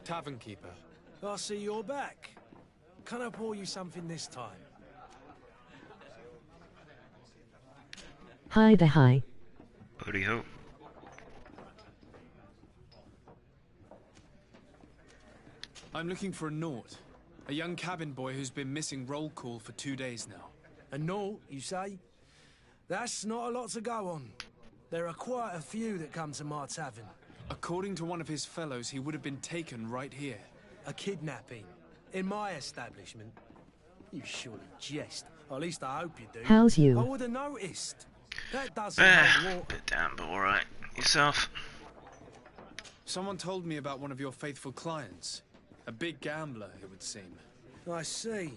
Tavern keeper. I see you're back. Can I pour you something this time? Hi the hi. Howdy ho. I'm looking for a Naut. A young cabin boy who's been missing roll call for 2 days now. A Naut, you say? That's not a lot to go on. There are quite a few that come to my tavern. According to one of his fellows, he would have been taken right here. A kidnapping? In my establishment? You surely jest. Or at least I hope you do. How's you? I would have noticed. That doesn't hold water. Bit down, but alright. Yourself? Someone told me about one of your faithful clients. A big gambler, it would seem. I see.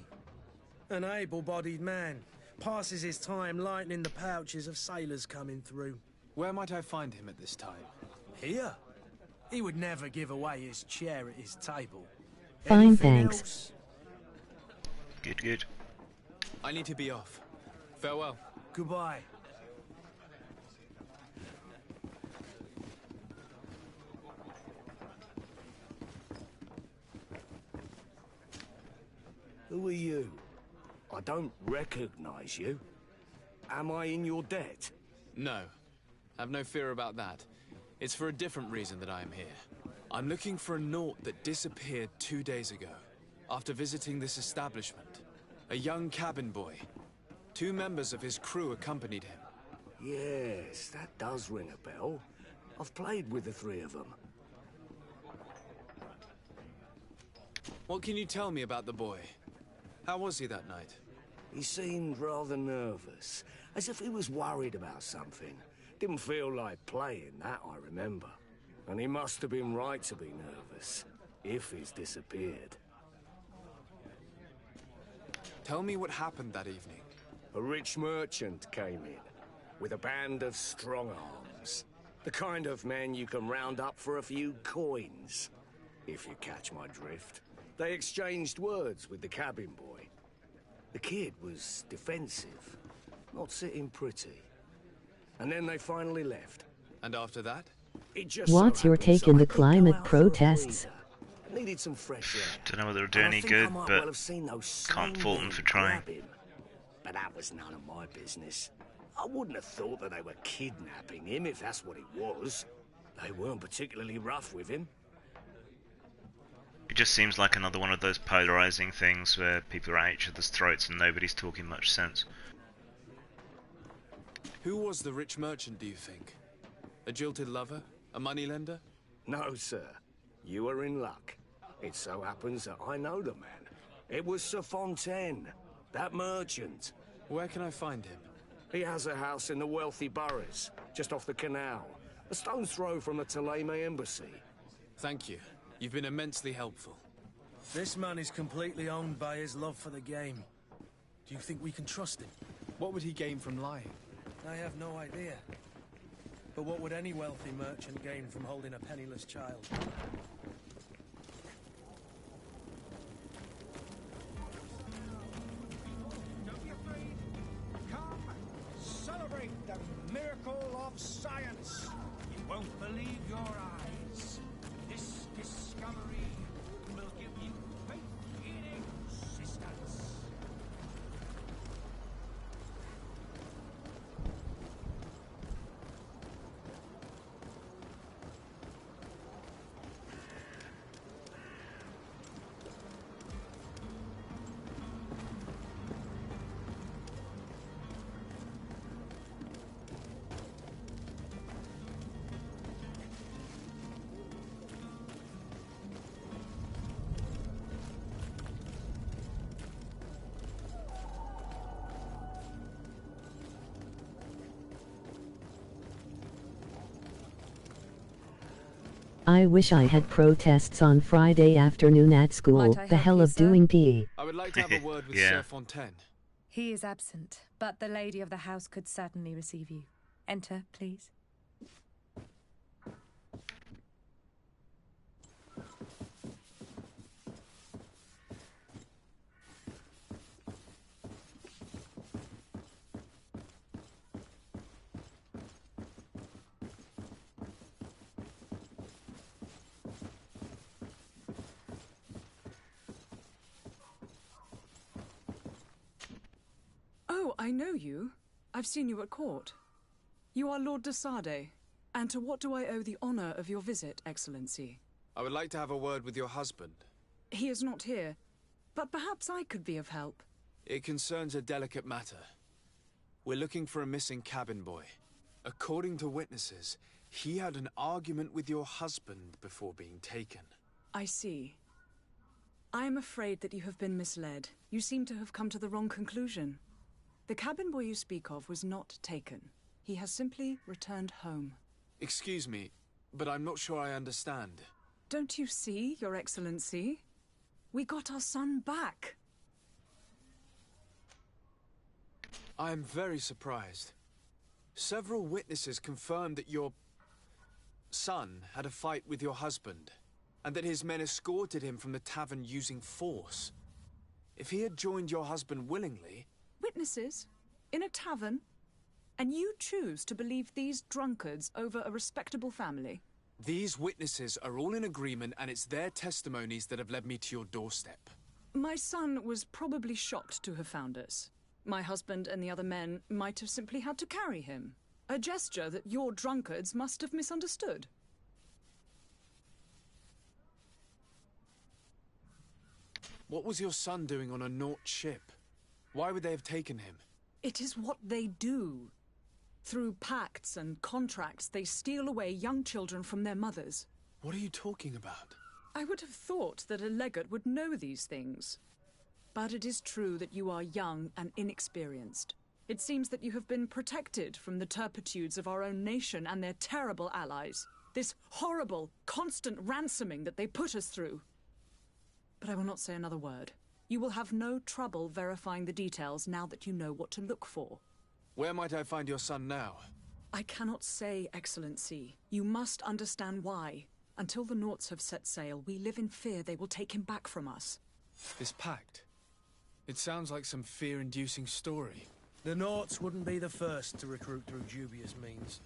An able-bodied man. Passes his time lightening the pouches of sailors coming through. Where might I find him at this time? Here? He would never give away his chair at his table. Fine, Anything thanks. else? Good, good. I need to be off. Farewell. Goodbye. Who are you? I don't recognize you. Am I in your debt? No. Have no fear about that. It's for a different reason that I am here. I'm looking for a Naut that disappeared 2 days ago, after visiting this establishment. A young cabin boy. 2 members of his crew accompanied him. Yes, that does ring a bell. I've played with the 3 of them. What can you tell me about the boy? How was he that night? He seemed rather nervous, as if he was worried about something. Didn't feel like playing, that I remember. And he must have been right to be nervous, if he's disappeared. Tell me what happened that evening. A rich merchant came in, with a band of strong arms. The kind of men you can round up for a few coins, if you catch my drift. They exchanged words with the cabin boy. The kid was defensive, not sitting pretty. And then they finally left. And after that? It just What's so your happens take in I the did go climate out for a protests? breather. Needed some fresh air. Don't know whether it'll do And I any think I good, might but well have seen those can't same fault them men for trying. grab him. But that was none of my business. I wouldn't have thought that they were kidnapping him if that's what it was. They weren't particularly rough with him. it just seems like another one of those polarizing things where people are at each other's throats and nobody's talking much sense. Who was the rich merchant, do you think? A jilted lover? A moneylender? No, sir. You are in luck. It so happens that I know the man. It was Sir Fontaine, that merchant. Where can I find him? He has a house in the wealthy boroughs, just off the canal. A stone's throw from the Thélème embassy. Thank you. You've been immensely helpful. This man is completely owned by his love for the game. Do you think we can trust him? What would he gain from lying? I have no idea. But what would any wealthy merchant gain from holding a penniless child? Don't be afraid. Come, celebrate the miracle of science. You won't believe your eyes. This discovery will give you faith in existence. I wish I had protests on Friday afternoon at school. Might I The help hell you, of sir? doing PE. I would like to have a word with Yeah. Sir Fontaine. He is absent, but the lady of the house could certainly receive you. Enter, please. Oh, I know you. I've seen you at court. You are Lord de Sade. And to what do I owe the honor of your visit, Excellency? I would like to have a word with your husband. He is not here, but perhaps I could be of help. It concerns a delicate matter. We're looking for a missing cabin boy. According to witnesses, he had an argument with your husband before being taken. I see. I am afraid that you have been misled. You seem to have come to the wrong conclusion. The cabin boy you speak of was not taken. He has simply returned home. Excuse me, but I'm not sure I understand. Don't you see, Your Excellency? We got our son back. I am very surprised. Several witnesses confirmed that your son had a fight with your husband, and that his men escorted him from the tavern using force. If he had joined your husband willingly... Witnesses? In a tavern? And you choose to believe these drunkards over a respectable family? These witnesses are all in agreement, and it's their testimonies that have led me to your doorstep. My son was probably shocked to have found us. My husband and the other men might have simply had to carry him. A gesture that your drunkards must have misunderstood. What was your son doing on a Naut ship? Why would they have taken him? It is what they do. Through pacts and contracts, they steal away young children from their mothers. What are you talking about? I would have thought that a legate would know these things. But it is true that you are young and inexperienced. It seems that you have been protected from the turpitudes of our own nation and their terrible allies. This horrible, constant ransoming that they put us through. But I will not say another word. You will have no trouble verifying the details now that you know what to look for. Where might I find your son now? I cannot say, Excellency. You must understand why. Until the Nauts have set sail, we live in fear they will take him back from us. This pact? It sounds like some fear-inducing story. The Nauts wouldn't be the first to recruit through dubious means.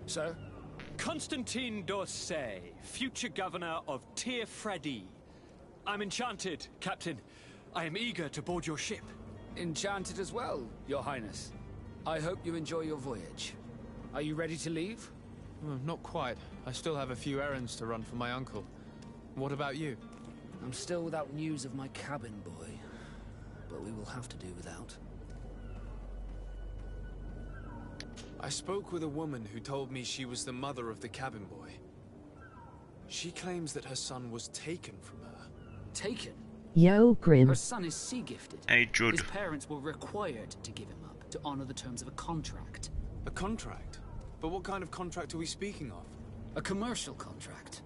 Sir? Constantine d'Orsay, future governor of Tir Fredi. I'm enchanted, Captain. I am eager to board your ship. Enchanted as well, Your Highness. I hope you enjoy your voyage. Are you ready to leave? Not quite. I still have a few errands to run for my uncle. What about you? I'm still without news of my cabin boy, but we will have to do without. I spoke with a woman who told me she was the mother of the cabin boy. She claims that her son was taken from her. Taken? Yo, Grim. Her son is sea-gifted. Hey, Judd. His parents were required to give him up to honor the terms of a contract. A contract? But what kind of contract are we speaking of? A commercial contract.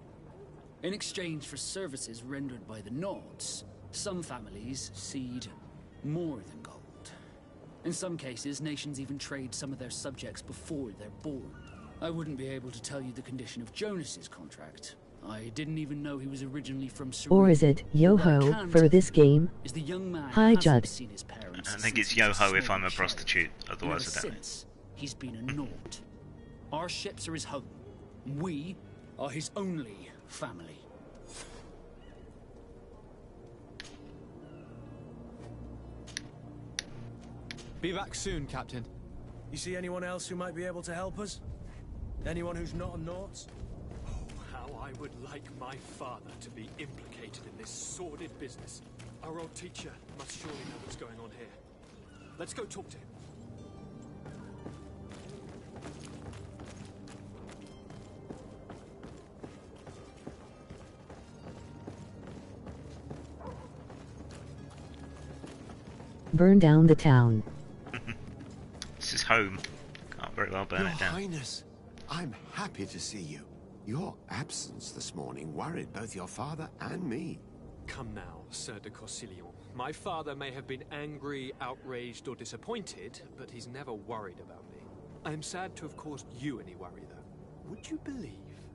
In exchange for services rendered by the Nords, some families cede more than gold. In some cases, nations even trade some of their subjects before they're born. I wouldn't be able to tell you the condition of Jonas's contract. I didn't even know he was originally from Serene. Or is it yo-ho for this game? Is the young man Hi, Judd. seen his parents I think it's since he was yo-ho if small I'm a child. prostitute, And otherwise ever I don't know. since, he's been a Nord. Our ships are his home. We are his only family. Be back soon, Captain. You see anyone else who might be able to help us? Anyone who's not a Naut? Oh, how I would like my father to be implicated in this sordid business. Our old teacher must surely know what's going on here. Let's go talk to him. Burn down the town. This is home. Can't very well burn Your it down. Highness, I'm happy to see you. Your absence this morning worried both your father and me. Come now, Sir de Corsilion. My father may have been angry, outraged, or disappointed, but he's never worried about me. I am sad to have caused you any worry, though. Would you believe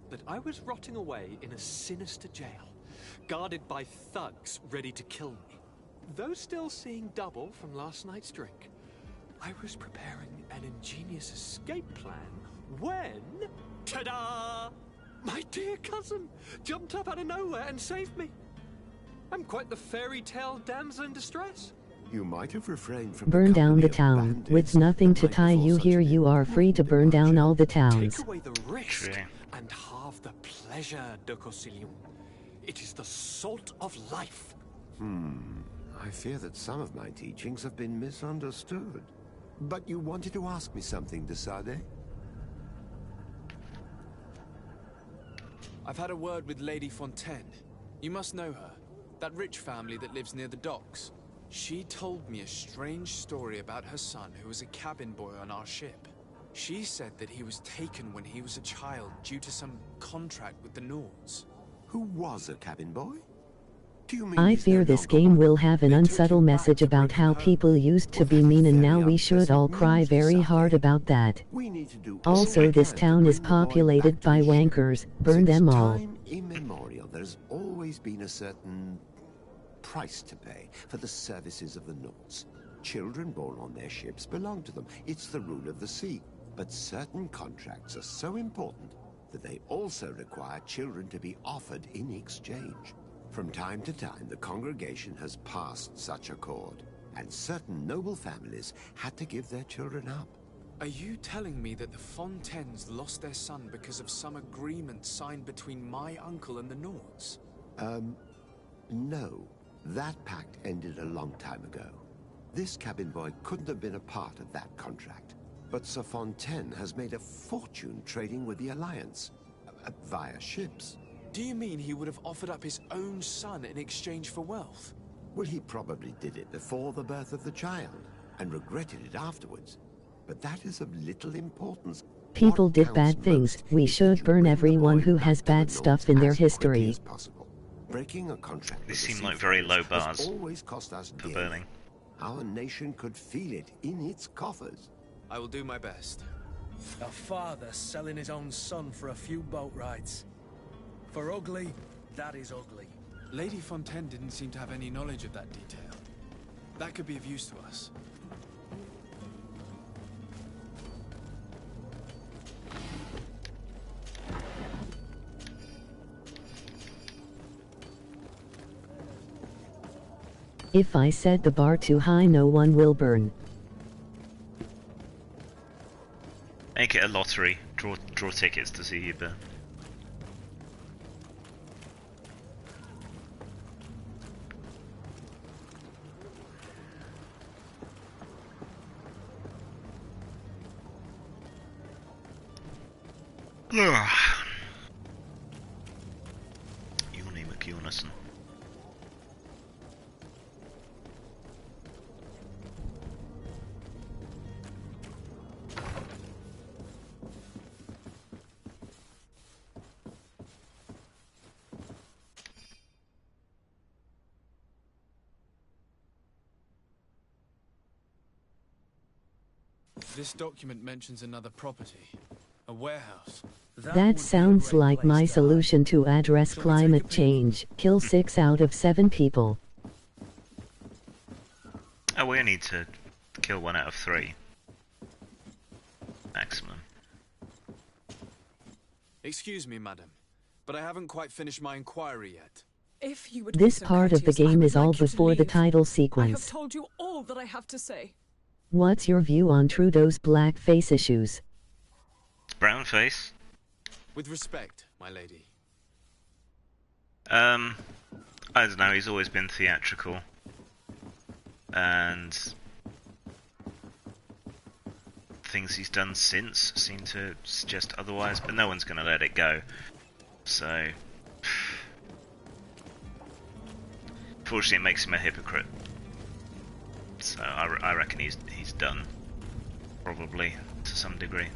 that I was rotting away in a sinister jail, guarded by thugs ready to kill me? Though still seeing double from last night's drink, I was preparing an ingenious escape plan when... ta-da! My dear cousin jumped up out of nowhere and saved me. I'm quite the fairy tale damsel in distress. You might have refrained from Burn down the company of town. bandits With nothing to that might tie befall you such here, men. you are free to burn down all the towns. Take away the risk True. and halve the pleasure, de Corsilion. It is the salt of life. I fear that some of my teachings have been misunderstood. But you wanted to ask me something, de Sade? I've had a word with Lady Fontaine. You must know her. That rich family that lives near the docks. She told me a strange story about her son who was a cabin boy on our ship. She said that he was taken when he was a child due to some contract with the Nords. Who was a cabin boy? Do you mean I he's fear no this longer game one? will have an They took unsubtle him back message to about bring how him home. people used to Well, be that's mean and very now we should all unpleasant cry news, very Sade. hard about that. We need to do all Also, we this can to town is bring the boy populated back to by the ship. wankers. Burn Since them all. time immemorial, there's always been a certain price to pay for the services of the Nords. Children born on their ships belong to them. It's the rule of the sea. But certain contracts are so important that they also require children to be offered in exchange. From time to time, the congregation has passed such accord, and certain noble families had to give their children up. Are you telling me that the Fontaines lost their son because of some agreement signed between my uncle and the Nords? No. That pact ended a long time ago. This cabin boy couldn't have been a part of that contract. But Sir Fontaine has made a fortune trading with the Alliance, via ships. Do you mean he would have offered up his own son in exchange for wealth? Well, he probably did it before the birth of the child, and regretted it afterwards. But that is of little importance. People What did counts bad things. most We is should that you burn bring the everyone boy who back has to the bad Nords stuff in their as quickly history. as possible. Breaking a contract These with the seem like sea very farmers low has bars always cost us for dearly. burning. Our nation could feel it in its coffers. I will do my best. A father selling his own son for a few boat rides. For ugly, that is ugly. Lady Fontaine didn't seem to have any knowledge of that detail. That could be of use to us. If I set the bar too high, no one will burn. Make it a lottery. Draw tickets to see you burn. Juni McEunison. This document mentions another property. A warehouse. That sounds like my solution to address climate change. Kill 6 out of 7 people. Oh, we only need to kill 1 out of 3. Maximum. Excuse me, madam, but I haven't quite finished my inquiry yet. If you would This be so part of the courteous, I game would is all like you to before the leave. title I have sequence. told you all that I have to say. What's your view on Trudeau's blackface issues? Brown face. With respect, my lady. I don't know, he's always been theatrical. And things he's done since seem to suggest otherwise, but no one's going to let it go. So, fortunately, it makes him a hypocrite. So I reckon he's done, probably to some degree.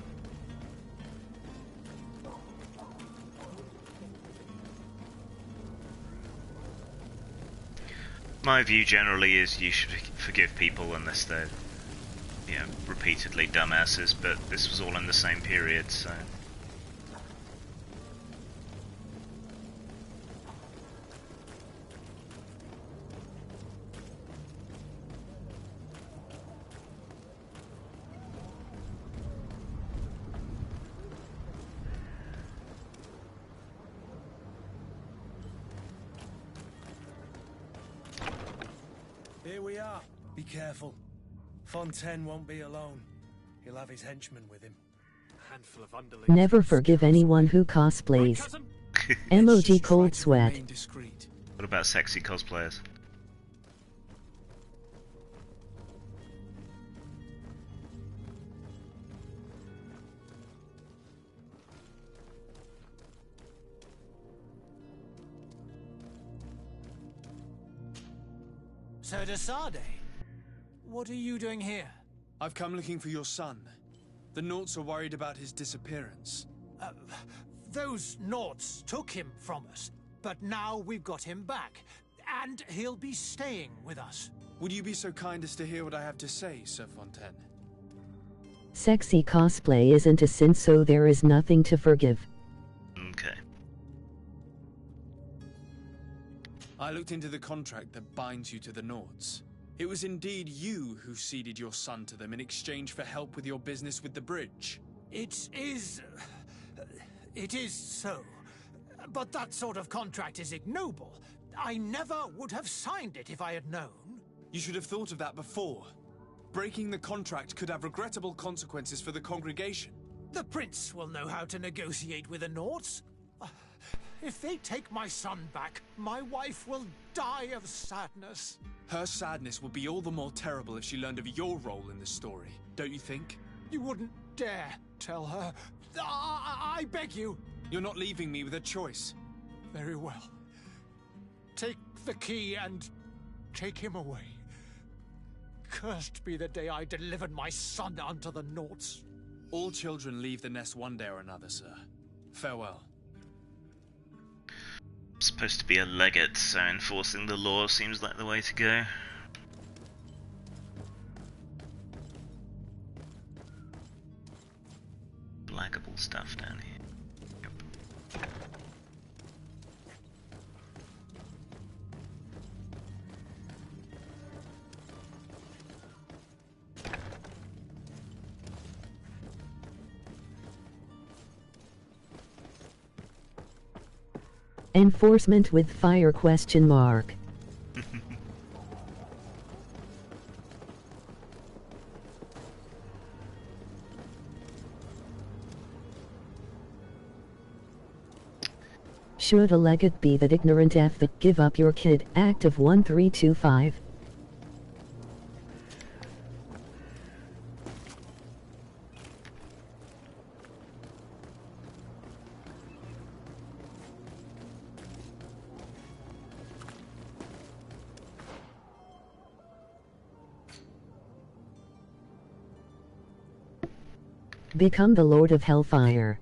My view generally is you should forgive people unless they're, you know, repeatedly dumbasses, but this was all in the same period, so... Here we are. Be careful. Fontaine won't be alone. He'll have his henchmen with him. Handful of underlings. Never forgive anyone who cosplays. Emoji cold sweat. What about sexy cosplayers? Sir de Sade, what are you doing here? I've come looking for your son. The Naughts are worried about his disappearance. Those Naughts took him from us, but now we've got him back, and he'll be staying with us. Would you be so kind as to hear what I have to say, Sir Fontaine? Sexy cosplay isn't a sin, so there is nothing to forgive. Okay. I looked into the contract that binds you to the Naughts. It was indeed you who ceded your son to them in exchange for help with your business with the bridge. It is so. But that sort of contract is ignoble. I never would have signed it if I had known. You should have thought of that before. Breaking the contract could have regrettable consequences for the congregation. The prince will know how to negotiate with the Naughts. If they take my son back, my wife will die of sadness. Her sadness would be all the more terrible if she learned of your role in the story, don't you think? You wouldn't dare tell her. I beg you. You're not leaving me with a choice. Very well. Take the key and take him away. Cursed be the day I delivered my son unto the Naughts. All children leave the nest one day or another, sir. Farewell. Supposed to be a legate, so enforcing the law seems like the way to go. Blackable stuff down here. Yep. Enforcement with fire question mark. Should a legate be that ignorant F that give up your kid? Act of 1325. Become the Lord of Hellfire.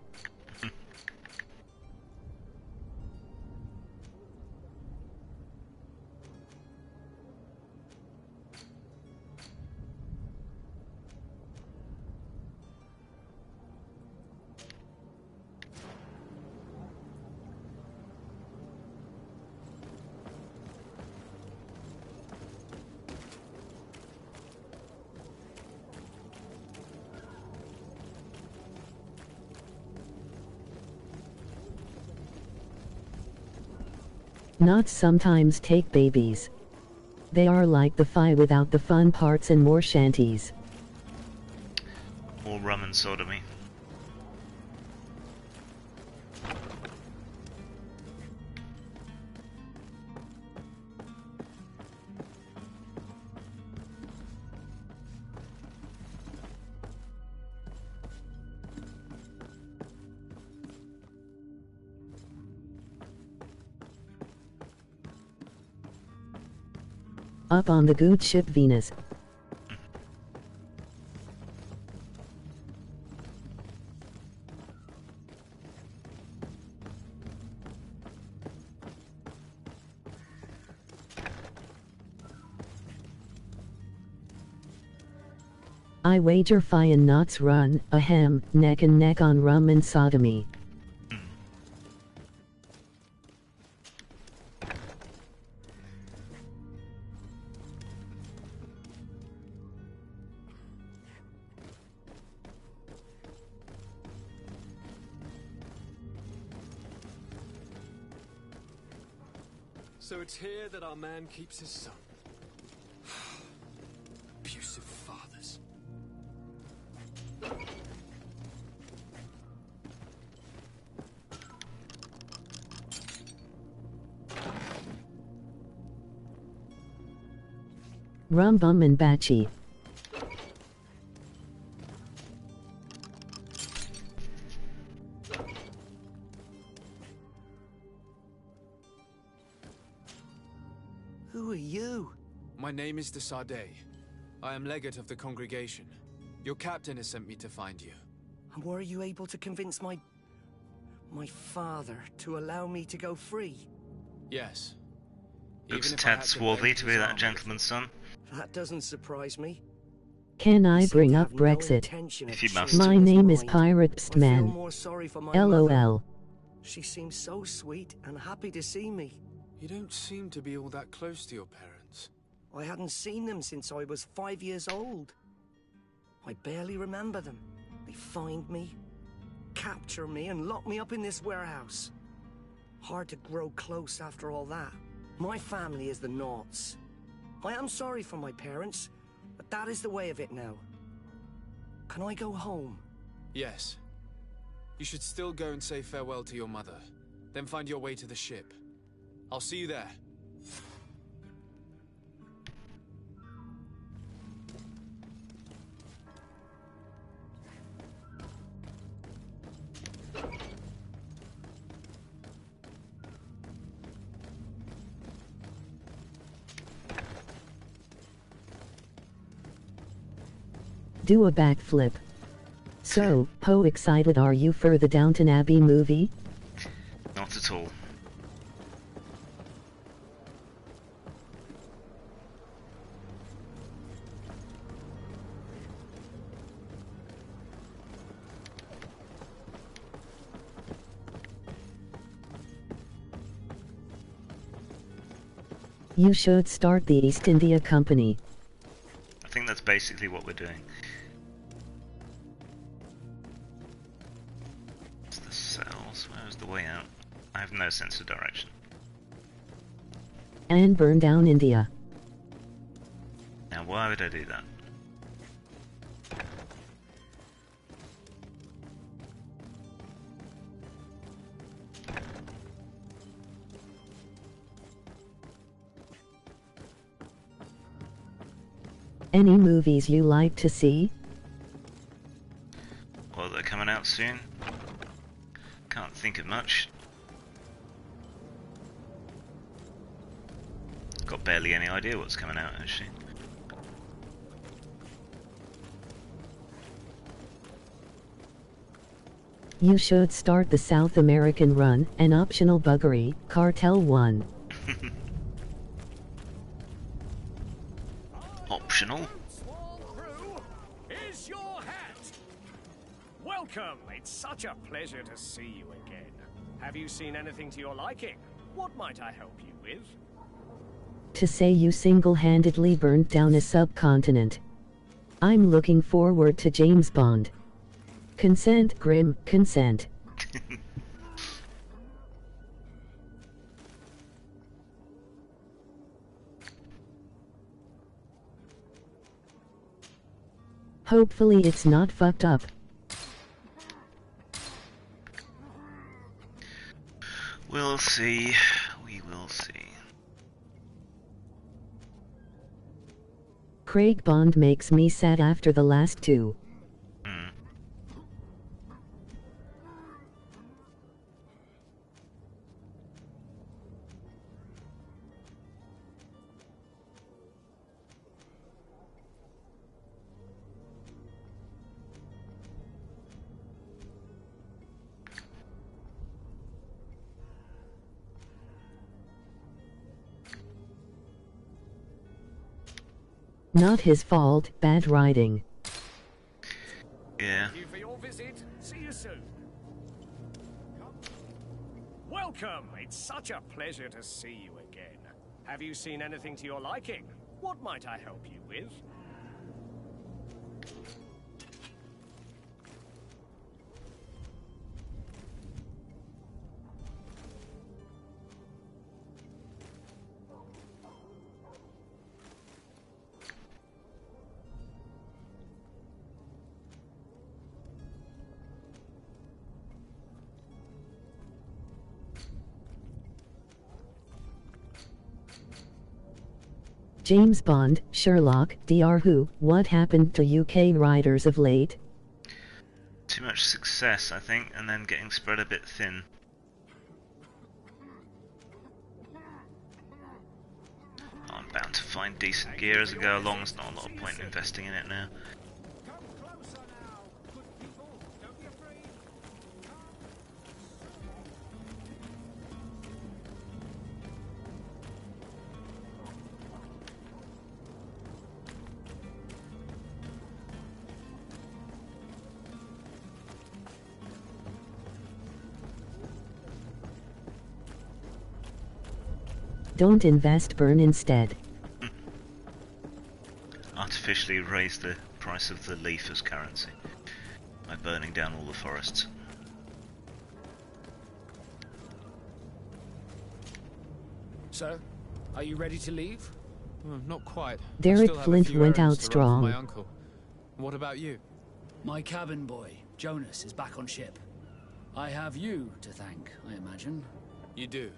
Knots sometimes take babies. They are like the Fi without the fun parts and more shanties. More rum and sodomy. Up on the good ship Venus. I wager Fi and Knots run, ahem, neck and neck on rum and sodomy. So it's here that our man keeps his son. Abusive fathers. Rum bum and batchy. Who are you? My name is de Sardet. I am legate of the congregation. Your captain has sent me to find you. And were you able to convince my father to allow me to go free? Yes. Looks a tad swarthy to be that gentleman's son. That doesn't surprise me. Can I bring up Brexit? If you must. My name is Pirate Pstman. LOL. She seems so sweet and happy to see me. You don't seem to be all that close to your parents. I hadn't seen them since I was 5 years old. I barely remember them. They find me, capture me, and lock me up in this warehouse. Hard to grow close after all that. My family is the Naughts. I am sorry for my parents, but that is the way of it now. Can I go home? Yes. You should still go and say farewell to your mother. Then find your way to the ship. I'll see you there. Do a backflip. So, how excited are you for the Downton Abbey movie? Not at all. You should start the East India Company. I think that's basically what we're doing. It's the cells. Where's the way out? I have no sense of direction. And burn down India. Now why would I do that? Any movies you like to see? Well, they're coming out soon. Can't think of much. Got barely any idea what's coming out, actually. You should start the South American run, an optional buggery, Cartel 1. Optional? Here's your hat. Welcome. It's such a pleasure to see you again. Have you seen anything to your liking? What might I help you with? To say you single-handedly burnt down a subcontinent. I'm looking forward to James Bond. Consent, Grim, consent. Hopefully it's not fucked up. We'll see. We will see. Craig Bond makes me sad after the last two. Not his fault, bad writing. Yeah. Thank you for your visit. See you soon. Welcome. It's such a pleasure to see you again. Have you seen anything to your liking? What might I help you with? James Bond, Sherlock, Dr. Who, what happened to UK writers of late? Too much success, I think, and then getting spread a bit thin. I'm bound to find decent gear as I go along. There's not a lot of point in investing in it now. Don't invest, burn instead. Artificially raise the price of the leaf as currency by burning down all the forests. So, are you ready to leave? Not quite. Derek I still have a Flint few went errands out to run for strong. my uncle. What about you? My cabin boy, Jonas, is back on ship. I have you to thank, I imagine. You do.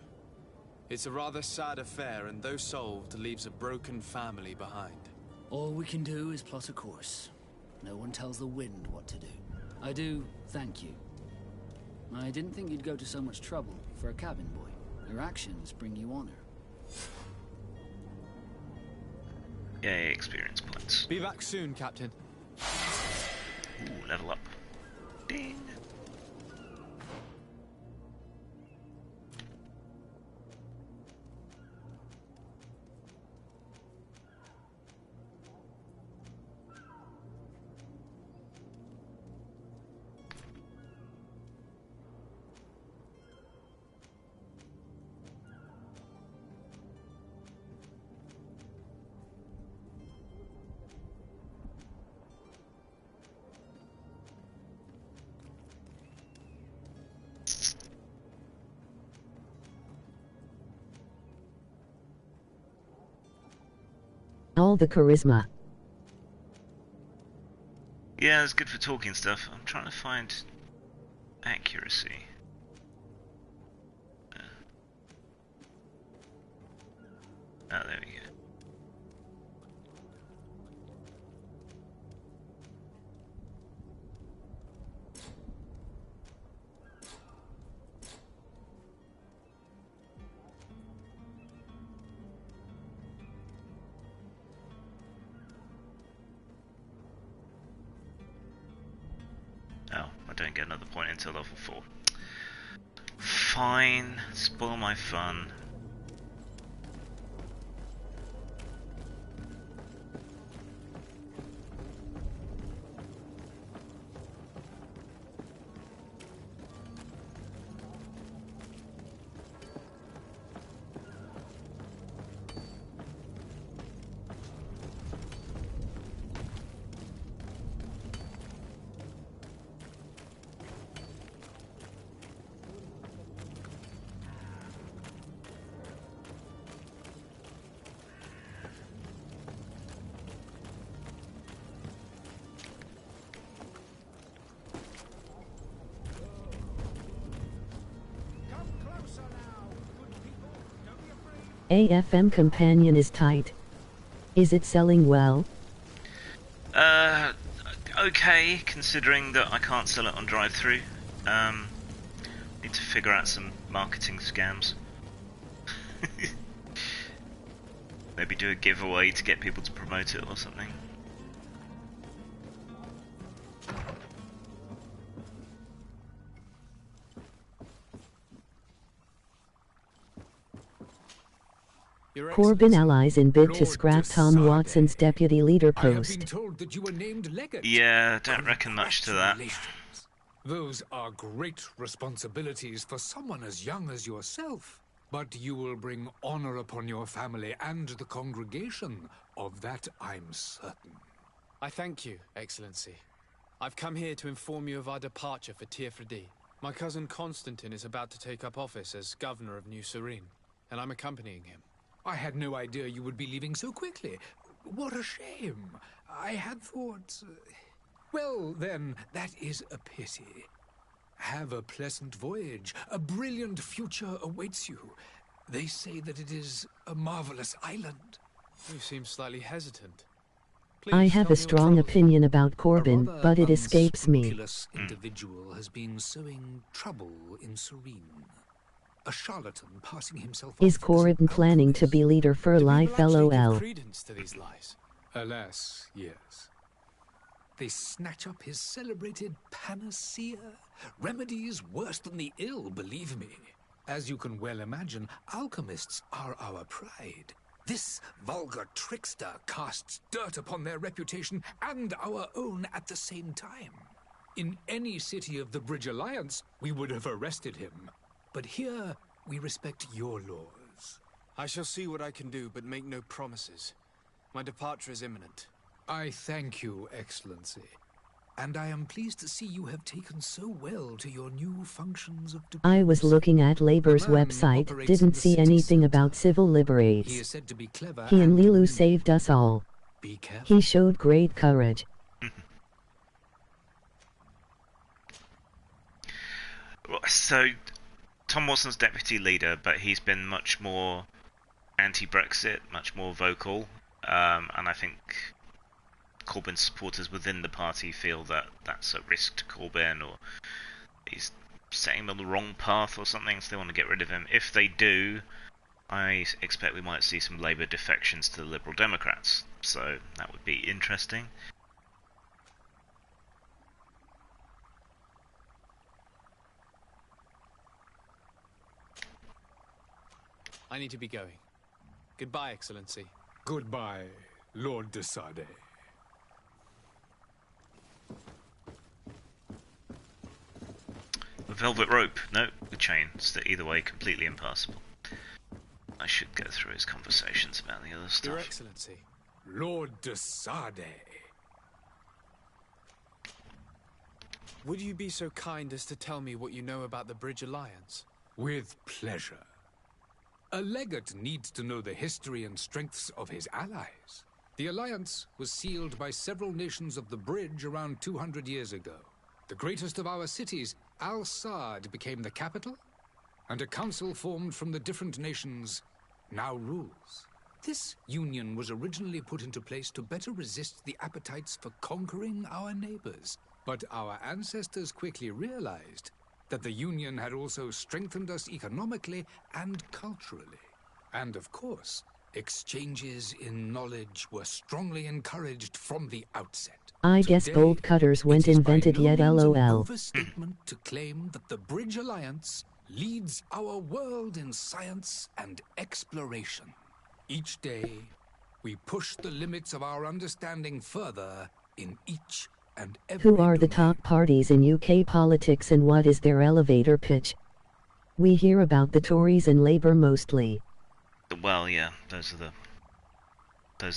It's a rather sad affair, and though solved, leaves a broken family behind. All we can do is plot a course. No one tells the wind what to do. I do thank you. I didn't think you'd go to so much trouble for a cabin boy. Your actions bring you honor. Yay, experience points. Be back soon, Captain. Ooh, level up. Ding. All the charisma. Yeah, it's good for talking stuff. I'm trying to find accuracy. Oh, there we go. Oh, I don't get another point until level 4. Fine, spoil my fun. AFM companion is tight. Is it selling well? Okay, considering that I can't sell it on drive-thru. Need to figure out some marketing scams. Maybe do a giveaway to get people to promote it or something. Corbyn allies in bid to scrap Tom Watson's deputy leader I have post. been told that you were named Legate. Yeah, don't reckon much to that. Those are great responsibilities for someone as young as yourself. But you will bring honor upon your family and the congregation. Of that I'm certain. I thank you, Excellency. I've come here to inform you of our departure for Tiefredi. My cousin Constantine is about to take up office as governor of New Serene, and I'm accompanying him. I had no idea you would be leaving so quickly. What a shame. I had thought... Well, then, that is a pity. Have a pleasant voyage. A brilliant future awaits you. They say that it is a marvelous island. You seem slightly hesitant. I have a strong opinion about Corbyn, but it escapes me. A unscrupulous individual has been sowing trouble in Serene. A charlatan passing himself Is off as Corbyn planning to be leader for life? LOL. Credence to these lies. Alas, yes. They snatch up his celebrated panacea. Remedies worse than the ill, believe me. As you can well imagine, alchemists are our pride. This vulgar trickster casts dirt upon their reputation and our own at the same time. In any city of the Bridge Alliance, we would have arrested him. But here, we respect your laws. I shall see what I can do, but make no promises. My departure is imminent. I thank you, Excellency. And I am pleased to see you have taken so well to your new functions of diplomacy. I was looking at Labour's website, didn't see anything about civil He liberates. is said to be clever. He and Lilu saved us all. Be careful. He showed great courage. So, Tom Watson's deputy leader, but he's been much more anti-Brexit, much more vocal, and I think Corbyn's supporters within the party feel that that's a risk to Corbyn, or he's setting them on the wrong path or something, so they want to get rid of him. If they do, I expect we might see some Labour defections to the Liberal Democrats, so that would be interesting. I need to be going. Goodbye, Excellency. Goodbye, Lord de Sade. The velvet rope. No, the chain. So either way, completely impassable. I should go through his conversations about the other stuff. Your Excellency. Lord de Sade. Would you be so kind as to tell me what you know about the Bridge Alliance? With pleasure. A legate needs to know the history and strengths of his allies. The alliance was sealed by several nations of the Bridge around 200 years ago. The greatest of our cities, Al-Sad, became the capital, and a council formed from the different nations now rules. This union was originally put into place to better resist the appetites for conquering our neighbors. But our ancestors quickly realized that the Union had also strengthened us economically and culturally. And of course, exchanges in knowledge were strongly encouraged from the outset. I guess bolt cutters weren't invented yet, lol. Overstatement to claim that the Bridge Alliance leads our world in science and exploration. Each day, we push the limits of our understanding further in each and every Who are the top parties in UK politics and what is their elevator pitch? We hear about the Tories and Labour mostly. Well, yeah, those are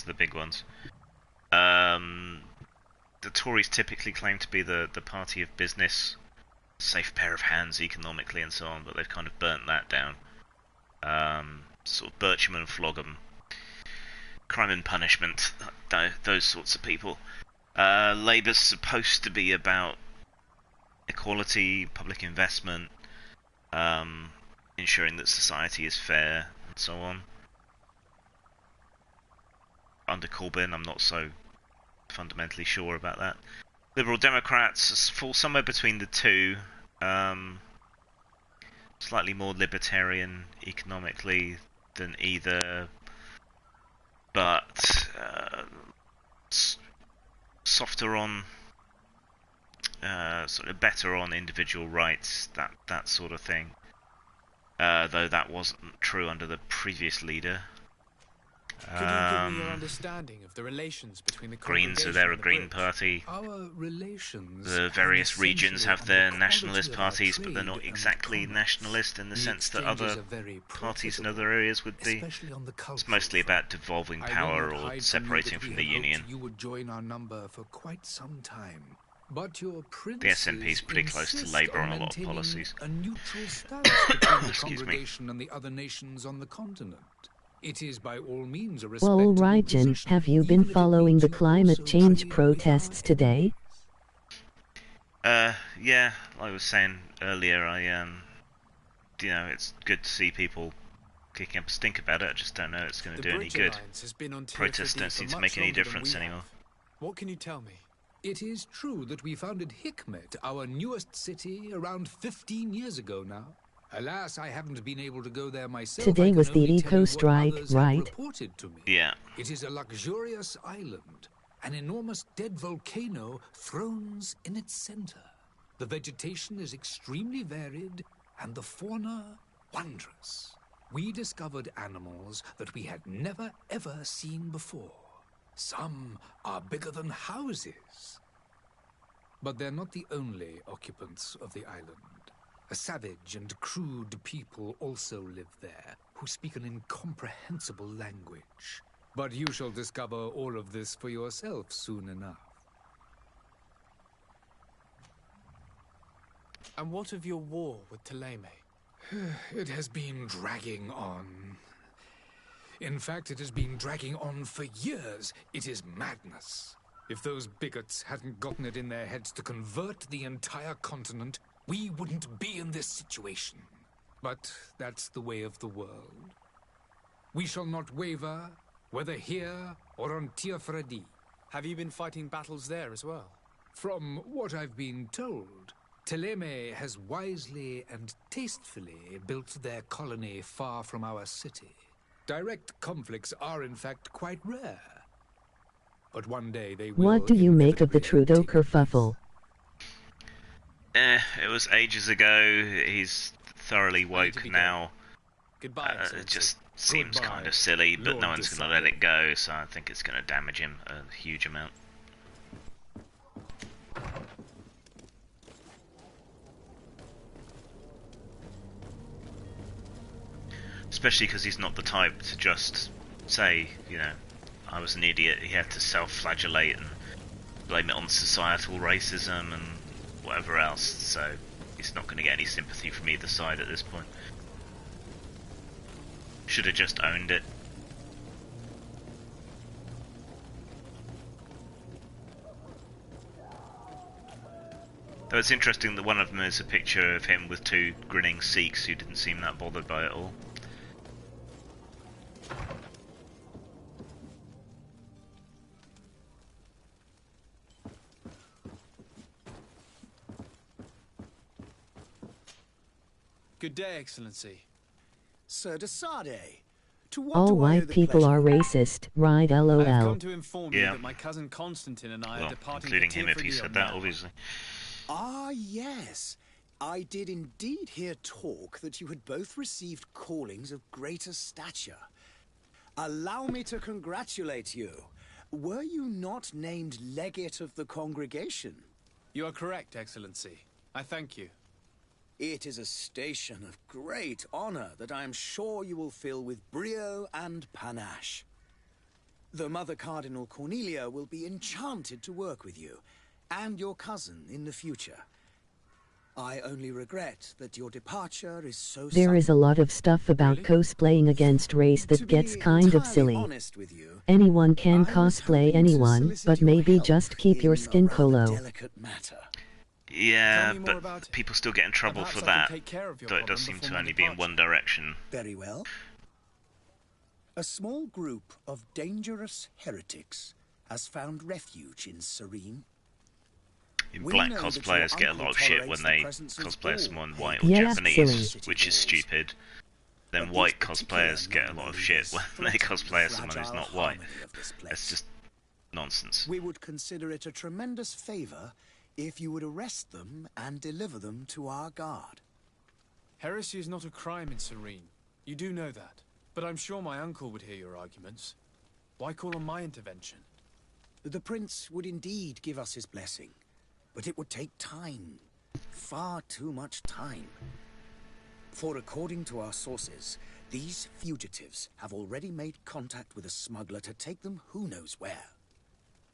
the big ones. The Tories typically claim to be the party of business, safe pair of hands economically and so on, but they've kind of burnt that down. Sort of Bircham and Flogham, crime and punishment, those sorts of people. Labour's supposed to be about equality, public investment, ensuring that society is fair, and so on. Under Corbyn, I'm not so fundamentally sure about that. Liberal Democrats fall somewhere between the two. Slightly more libertarian economically than either, but softer on, sort of better on individual rights, that sort of thing. Though that wasn't true under the previous leader. Could you give me your understanding of the relations between the Greens are there a Green Party. Our relations. The various regions have their nationalist parties, but they're not exactly nationalist in the sense that other parties in other areas would be. It's mostly about devolving power or separating from the Union. You would join our number for quite some time. But your the SNP is pretty close to Labour on a lot of policies. A neutral stance between the congregation and the other nations on the continent. It is by all means a well, all right, Jim, have you been following the climate change protests today? Yeah, like I was saying earlier, you know, it's good to see people kicking up a stink about it. I just don't know it's going to do any good. Protests don't seem to make any difference anymore. What can you tell me? It is true that we founded Hikmet, our newest city, around 15 years ago now. Alas, I haven't been able to go there myself. Today was the eco strike, right? Yeah. It is a luxurious island. An enormous dead volcano thrones in its center. The vegetation is extremely varied, and the fauna wondrous. We discovered animals that we had never ever seen before. Some are bigger than houses. But they're not the only occupants of the island. A savage and crude people also live there, who speak an incomprehensible language. But you shall discover all of this for yourself soon enough. And what of your war with Thélème? It has been dragging on. In fact, it has been dragging on for years. It is madness. If those bigots hadn't gotten it in their heads to convert the entire continent, we wouldn't be in this situation. But that's the way of the world. We shall not waver, whether here or on Tir Fredi. Have you been fighting battles there as well? From what I've been told, Thélème has wisely and tastefully built their colony far from our city. Direct conflicts are in fact quite rare. But one day they will. What do you make of the Trudeau kerfuffle? It was ages ago. He's thoroughly woke now. Goodbye. It just seems kind of silly, but no one's going to let it go, so I think it's going to damage him a huge amount. Especially because he's not the type to just say, you know, I was an idiot. He had to self-flagellate and blame it on societal racism and whatever else, so he's not going to get any sympathy from either side at this point. Should have just owned it. Though it's interesting that one of them is a picture of him with two grinning Sikhs who didn't seem that bothered by it all. Good day, Excellency. Sir de Sade, To what All do I owe white the people pleasure? are racist, right? I have LOL. come to inform you Yeah. that my cousin Constantine and I are Well, departing including for him if he Tirfridi said on that, Monday. obviously. Ah, yes. I did indeed hear talk that you had both received callings of greater stature. Allow me to congratulate you. Were you not named legate of the congregation? You are correct, Excellency. I thank you. It is a station of great honor that I am sure you will fill with brio and panache. The Mother Cardinal Cornelia will be enchanted to work with you, and your cousin in the future. I only regret that your departure is so There is a lot of stuff about cosplaying against race that gets kind of silly. honest with you, Anyone can I was cosplay hoping to anyone, solicit but your maybe help just keep your in skin a rather colo. delicate matter. Yeah, Tell me more about but it. people still get in trouble Perhaps for I can that. take care of your Though it does problem seem before to my only be in one direction. Very well. A small group of dangerous heretics has found refuge in Serene. Black know that cosplayers your get a uncle lot of shit when tolerates the they presence of cosplay as all someone white or Yeah, Japanese, silly. which is stupid. Then But white these particular cosplayers get a lot of shit when non-believers they threaten cosplay as the someone who's fragile not white. harmony of this place. It's just nonsense. We would consider it a tremendous favor if you would arrest them and deliver them to our guard. Heresy is not a crime in Serene. You do know that. But I'm sure my uncle would hear your arguments. Why call on my intervention? The prince would indeed give us his blessing, but it would take time. Far too much time. For according to our sources, these fugitives have already made contact with a smuggler to take them who knows where.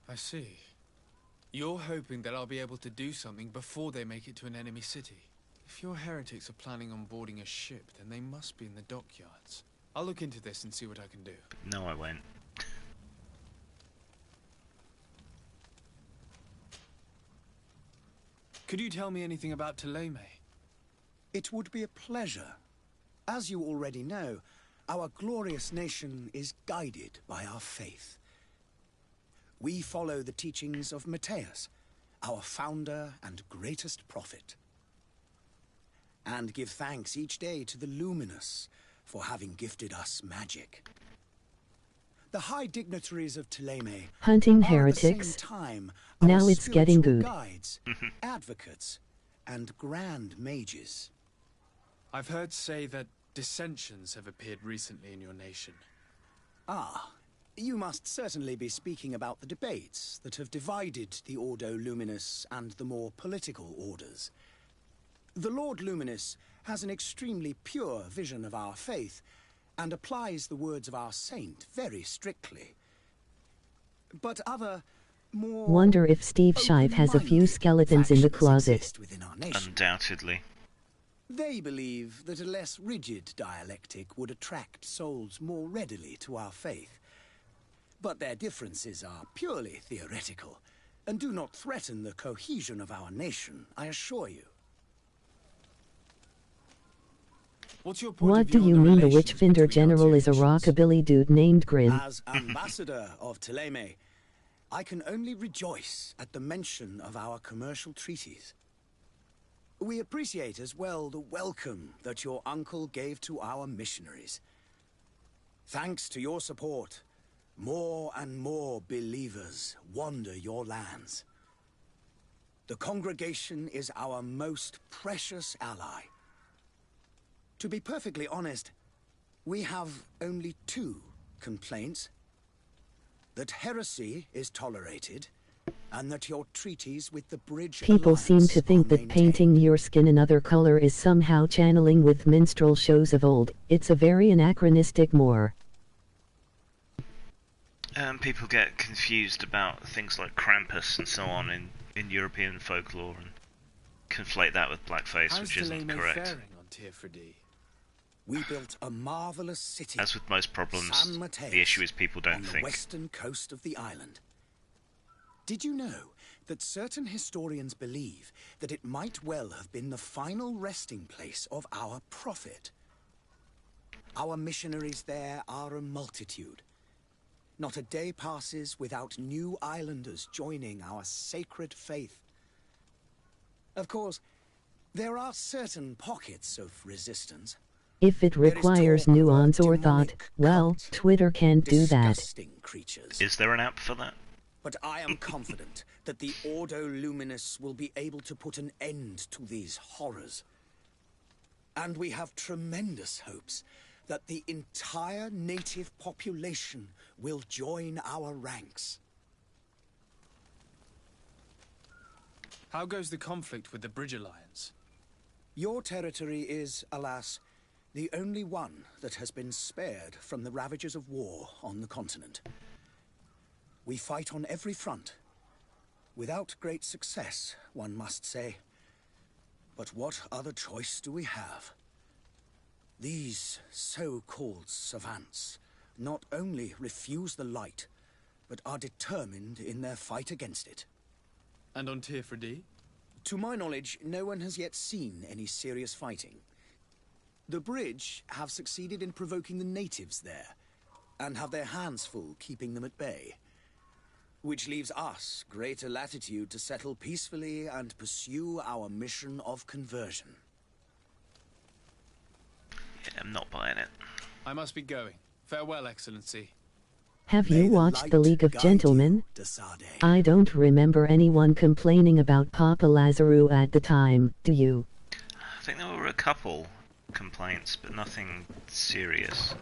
I see. You're hoping that I'll be able to do something before they make it to an enemy city. If your heretics are planning on boarding a ship, then they must be in the dockyards. I'll look into this and see what I can do. No, I won't. Could you tell me anything about Ptolemy? It would be a pleasure. As you already know, our glorious nation is guided by our faith. We follow the teachings of Matthias, our founder and greatest prophet, and give thanks each day to the Luminous for having gifted us magic. The high dignitaries of Ptolemy Hunting are at the same heretics. time Now our it's getting spiritual good. guides, advocates, and grand mages. I've heard say that dissensions have appeared recently in your nation. Ah, you must certainly be speaking about the debates that have divided the Ordo Luminous and the more political orders. The Lord Luminous has an extremely pure vision of our faith and applies the words of our saint very strictly. But other, more Wonder if Steve Shive has a few open-minded skeletons in the factions closet. exist within our nation. Undoubtedly. They believe that a less rigid dialectic would attract souls more readily to our faith. But their differences are purely theoretical, and do not threaten the cohesion of our nation, I assure you. What's your point What of do view you on the mean the relations Witchfinder between our general two is a nations? rockabilly dude named Grim? As ambassador of Ptolemy, I can only rejoice at the mention of our commercial treaties. We appreciate as well the welcome that your uncle gave to our missionaries. Thanks to your support, more and more believers wander your lands. The congregation is our most precious ally. To be perfectly honest, we have only two complaints. That heresy is tolerated, and that your treaties with the Bridge People seem Alliance to think are that painting your skin another color is somehow channeling with minstrel shows of old. It's a very anachronistic more. People get confused about things like Krampus and so on in European folklore and conflate that with blackface, How's which isn't Ptolemy correct. faring on Tirfridi? We built a marvelous city. As with most problems, San Mateus, the issue is people don't on the think. western coast of the island. Did you know that certain historians believe that it might well have been the final resting place of our prophet? Our missionaries there are a multitude. Not a day passes without new islanders joining our sacred faith. Of course, there are certain pockets of resistance. If it requires nuance or thought, well, Twitter can't do that. Disgusting creatures. Is there an app for that? But I am confident that the Ordo Luminous will be able to put an end to these horrors. And we have tremendous hopes that the entire native population will join our ranks. How goes the conflict with the Bridge Alliance? Your territory is, alas, the only one that has been spared from the ravages of war on the continent. We fight on every front. Without great success, one must say. But what other choice do we have? These so-called savants not only refuse the light, but are determined in their fight against it. And on Tirfredi? To my knowledge, no one has yet seen any serious fighting. The Bridge have succeeded in provoking the natives there, and have their hands full keeping them at bay. Which leaves us greater latitude to settle peacefully and pursue our mission of conversion. Yeah, I'm not buying it. I must be going. Farewell, Excellency. Have you watched The League of Gentlemen? I don't remember anyone complaining about Papa Lazarou at the time, do you? I think there were a couple complaints, but nothing serious.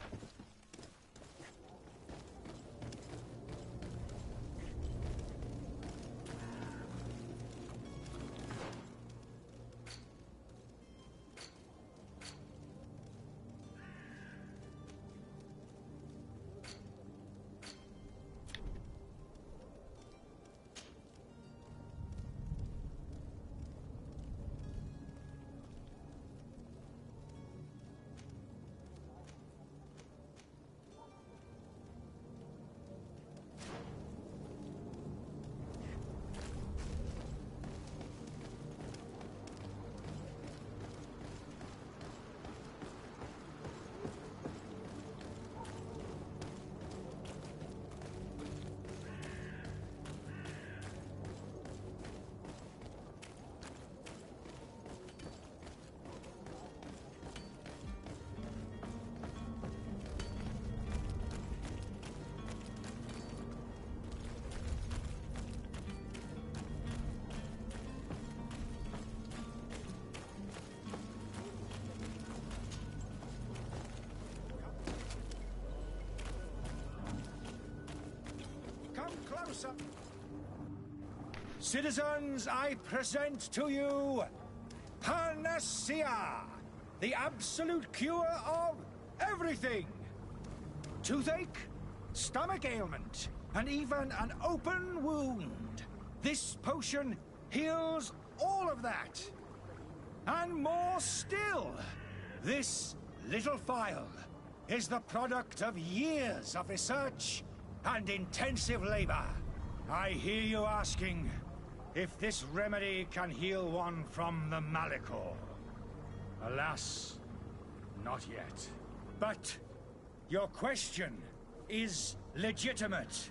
Citizens, I present to you Panacea, the absolute cure of everything. Toothache, stomach ailment, and even an open wound. This potion heals all of that. And more still, this little phial is the product of years of research and intensive labor. I hear you asking if this remedy can heal one from the Malachor. Alas, not yet. But your question is legitimate.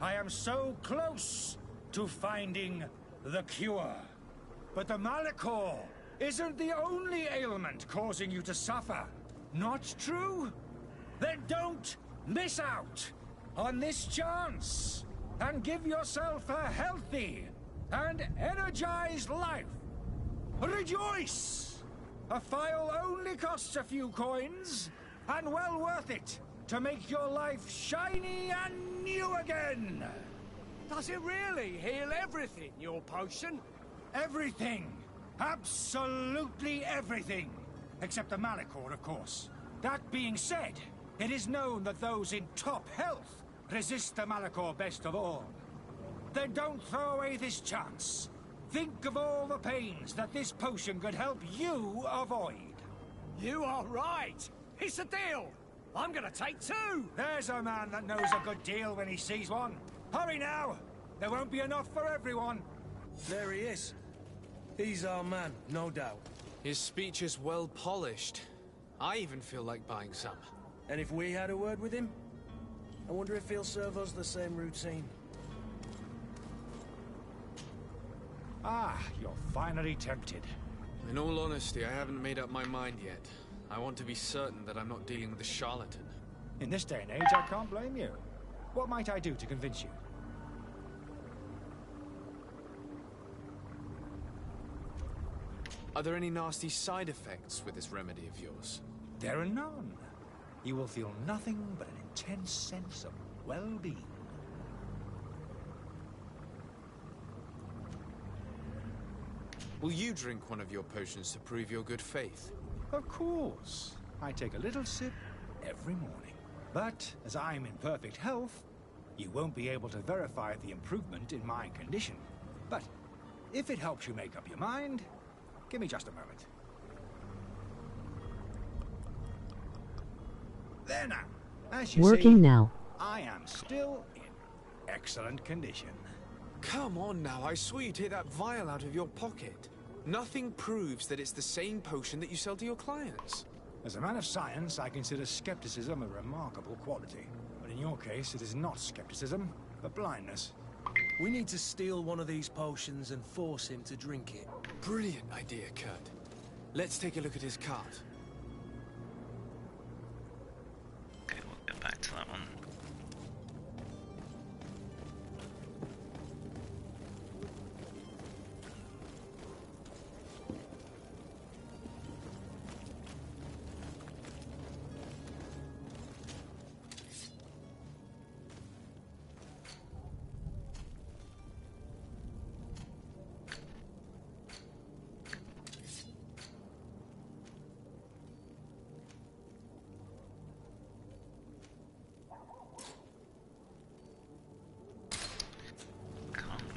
I am so close to finding the cure. But the Malachor isn't the only ailment causing you to suffer. Not true? Then don't miss out on this chance and give yourself a healthy and energized life. Rejoice! A phial only costs a few coins, and well worth it to make your life shiny and new again. Does it really heal everything, your potion? Everything. Absolutely everything. Except the Malachor, of course. That being said, it is known that those in top health resist the Malachor best of all. Then don't throw away this chance. Think of all the pains that this potion could help you avoid. You are right. It's a deal. I'm gonna take two. There's a man that knows a good deal when he sees one. Hurry now. There won't be enough for everyone. There he is. He's our man, no doubt. His speech is well polished. I even feel like buying some. And if we had a word with him? I wonder if he'll serve us the same routine. Ah, you're finally tempted. In all honesty, I haven't made up my mind yet. I want to be certain that I'm not dealing with a charlatan. In this day and age, I can't blame you. What might I do to convince you? Are there any nasty side effects with this remedy of yours? There are none. You will feel nothing but an intense sense of well-being. Will you drink one of your potions to prove your good faith? Of course. I take a little sip every morning. But as I'm in perfect health, you won't be able to verify the improvement in my condition. But if it helps you make up your mind, give me just a moment. There now. As you Working see, now. I am still in excellent condition. Come on now, I swear you take that vial out of your pocket. Nothing proves that it's the same potion that you sell to your clients. As a man of science, I consider skepticism a remarkable quality. But in your case, it is not skepticism, but blindness. We need to steal one of these potions and force him to drink it. Brilliant idea, Kurt. Let's take a look at his cart. Okay, we'll get back to that one.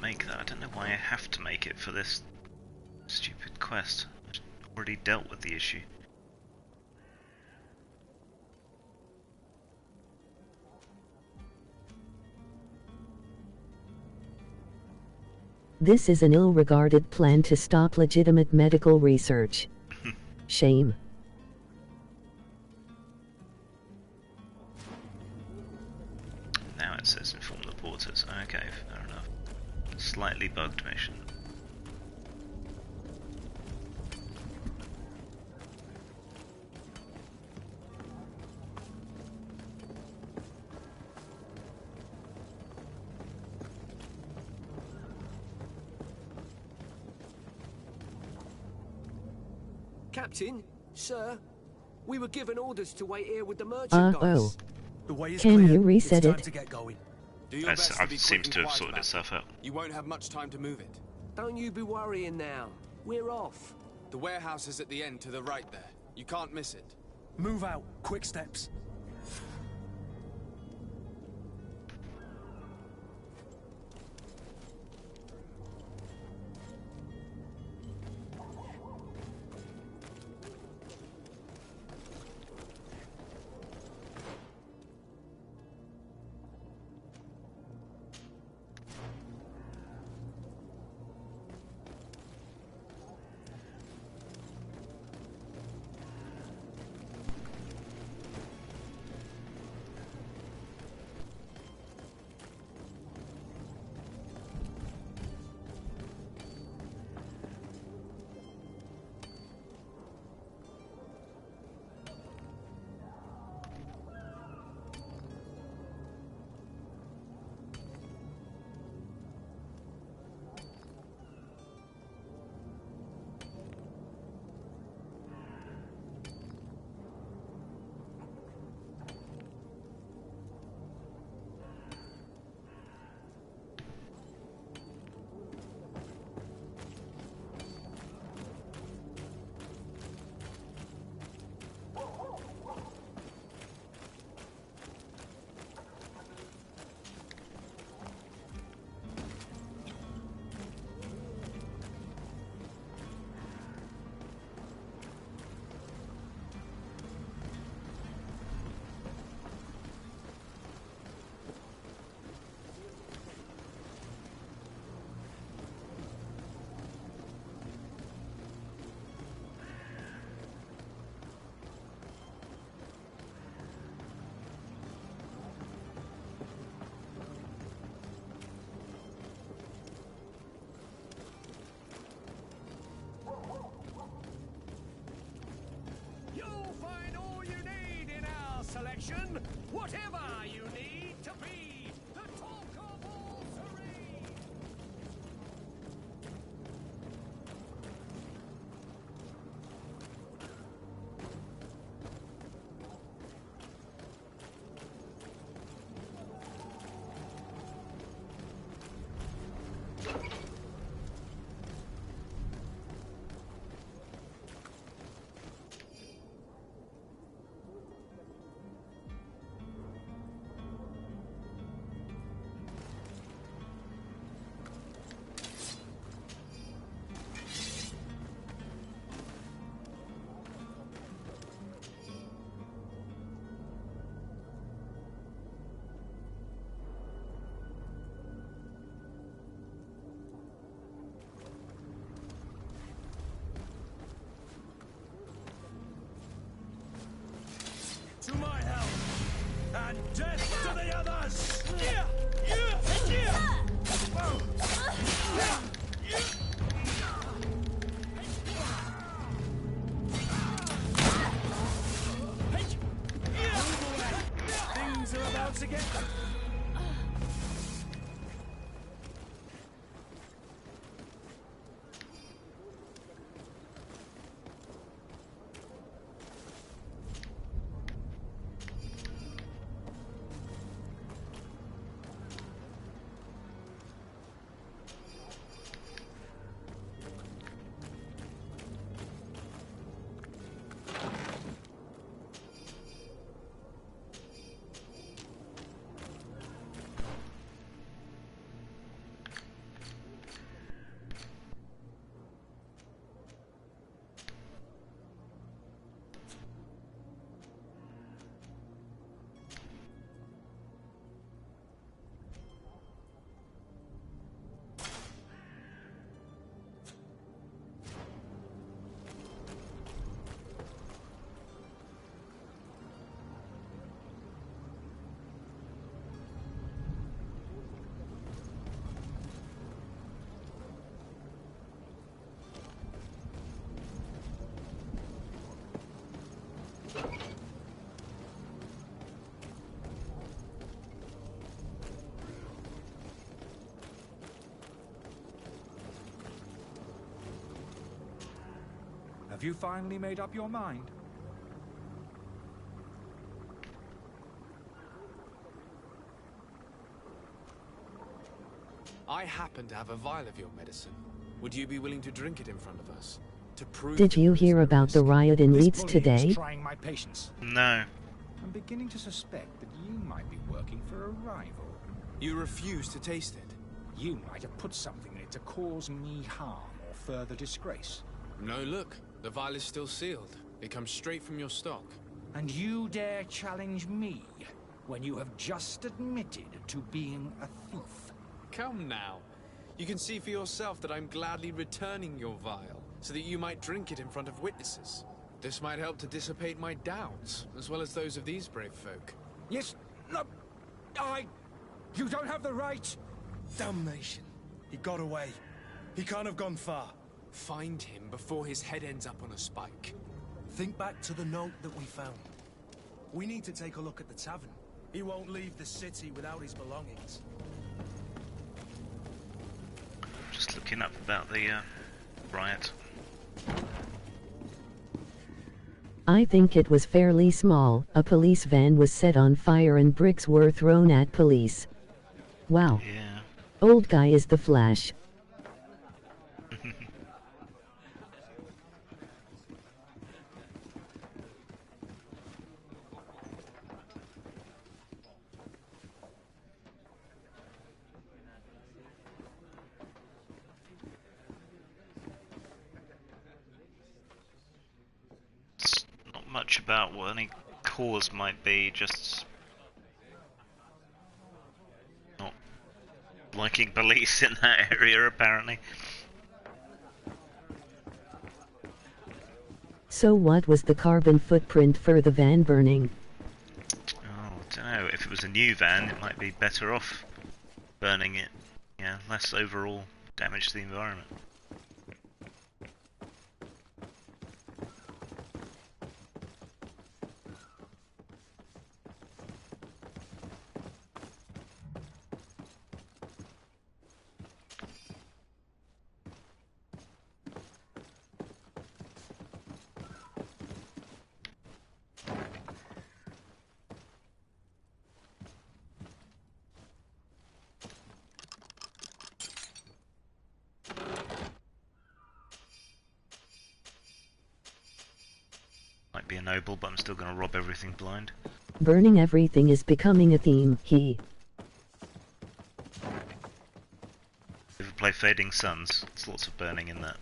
Make that. I don't know why I have to make it for this stupid quest. I've already dealt with the issue. This is an ill-regarded plan to stop legitimate medical research. Shame. Now it says inform the porters. Okay, fair enough. Slightly bugged mission. Captain, sir, we were given orders to wait here with the merchandise. Oh. The way is Can clear. you reset It's time it? to get going. Do your best to be It quick seems and to have quiet sorted about itself it. out. You won't have much time to move it. Don't you be worrying now. We're off. The warehouse is at the end to the right there. You can't miss it. Move out. Quick steps. Whatever you need to be the talk of all Serene. To my help, and death to the others! Things are about to get... Have you finally made up your mind? I happen to have a vial of your medicine. Would you be willing to drink it in front of us? To prove Did you hear about the riot in Leeds today? Trying my patience. No. I'm beginning to suspect that you might be working for a rival. You refuse to taste it. You might have put something in it to cause me harm or further disgrace. No, look. The vial is still sealed. It comes straight from your stock. And you dare challenge me when you have just admitted to being a thief? Come now. You can see for yourself that I'm gladly returning your vial, so that you might drink it in front of witnesses. This might help to dissipate my doubts, as well as those of these brave folk. Yes, no, You don't have the right! Damnation. He got away. He can't have gone far. Find him before his head ends up on a spike. Think back to the note that we found. We need to take a look at the tavern. He won't leave the city without his belongings. Just looking up about the riot. I think it was fairly small. A police van was set on fire and bricks were thrown at police. Wow. Yeah. Old guy is the Flash. Much about what any cause might be, just not liking police in that area apparently. So what was the carbon footprint for the van burning? Oh, I don't know. If it was a new van, it might be better off burning it. Yeah, less overall damage to the environment. be a noble, but I'm still going to rob everything blind. Burning everything is becoming a theme. You ever play Fading Suns? There's lots of burning in that.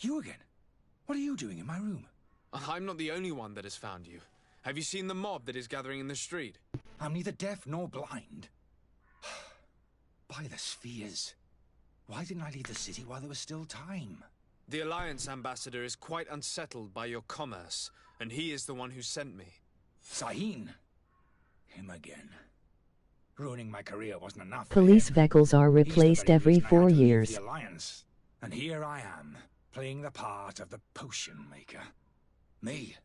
You again? What are you doing in my room? I'm not the only one that has found you. Have you seen the mob that is gathering in the street? I'm neither deaf nor blind. By the spheres. Why didn't I leave the city while there was still time? The Alliance ambassador is quite unsettled by your commerce, and he is the one who sent me. Sahin? Him again. Ruining my career wasn't enough. Police vehicles are replaced every 4 years. The Alliance. And here I am, playing the part of the potion maker. Me,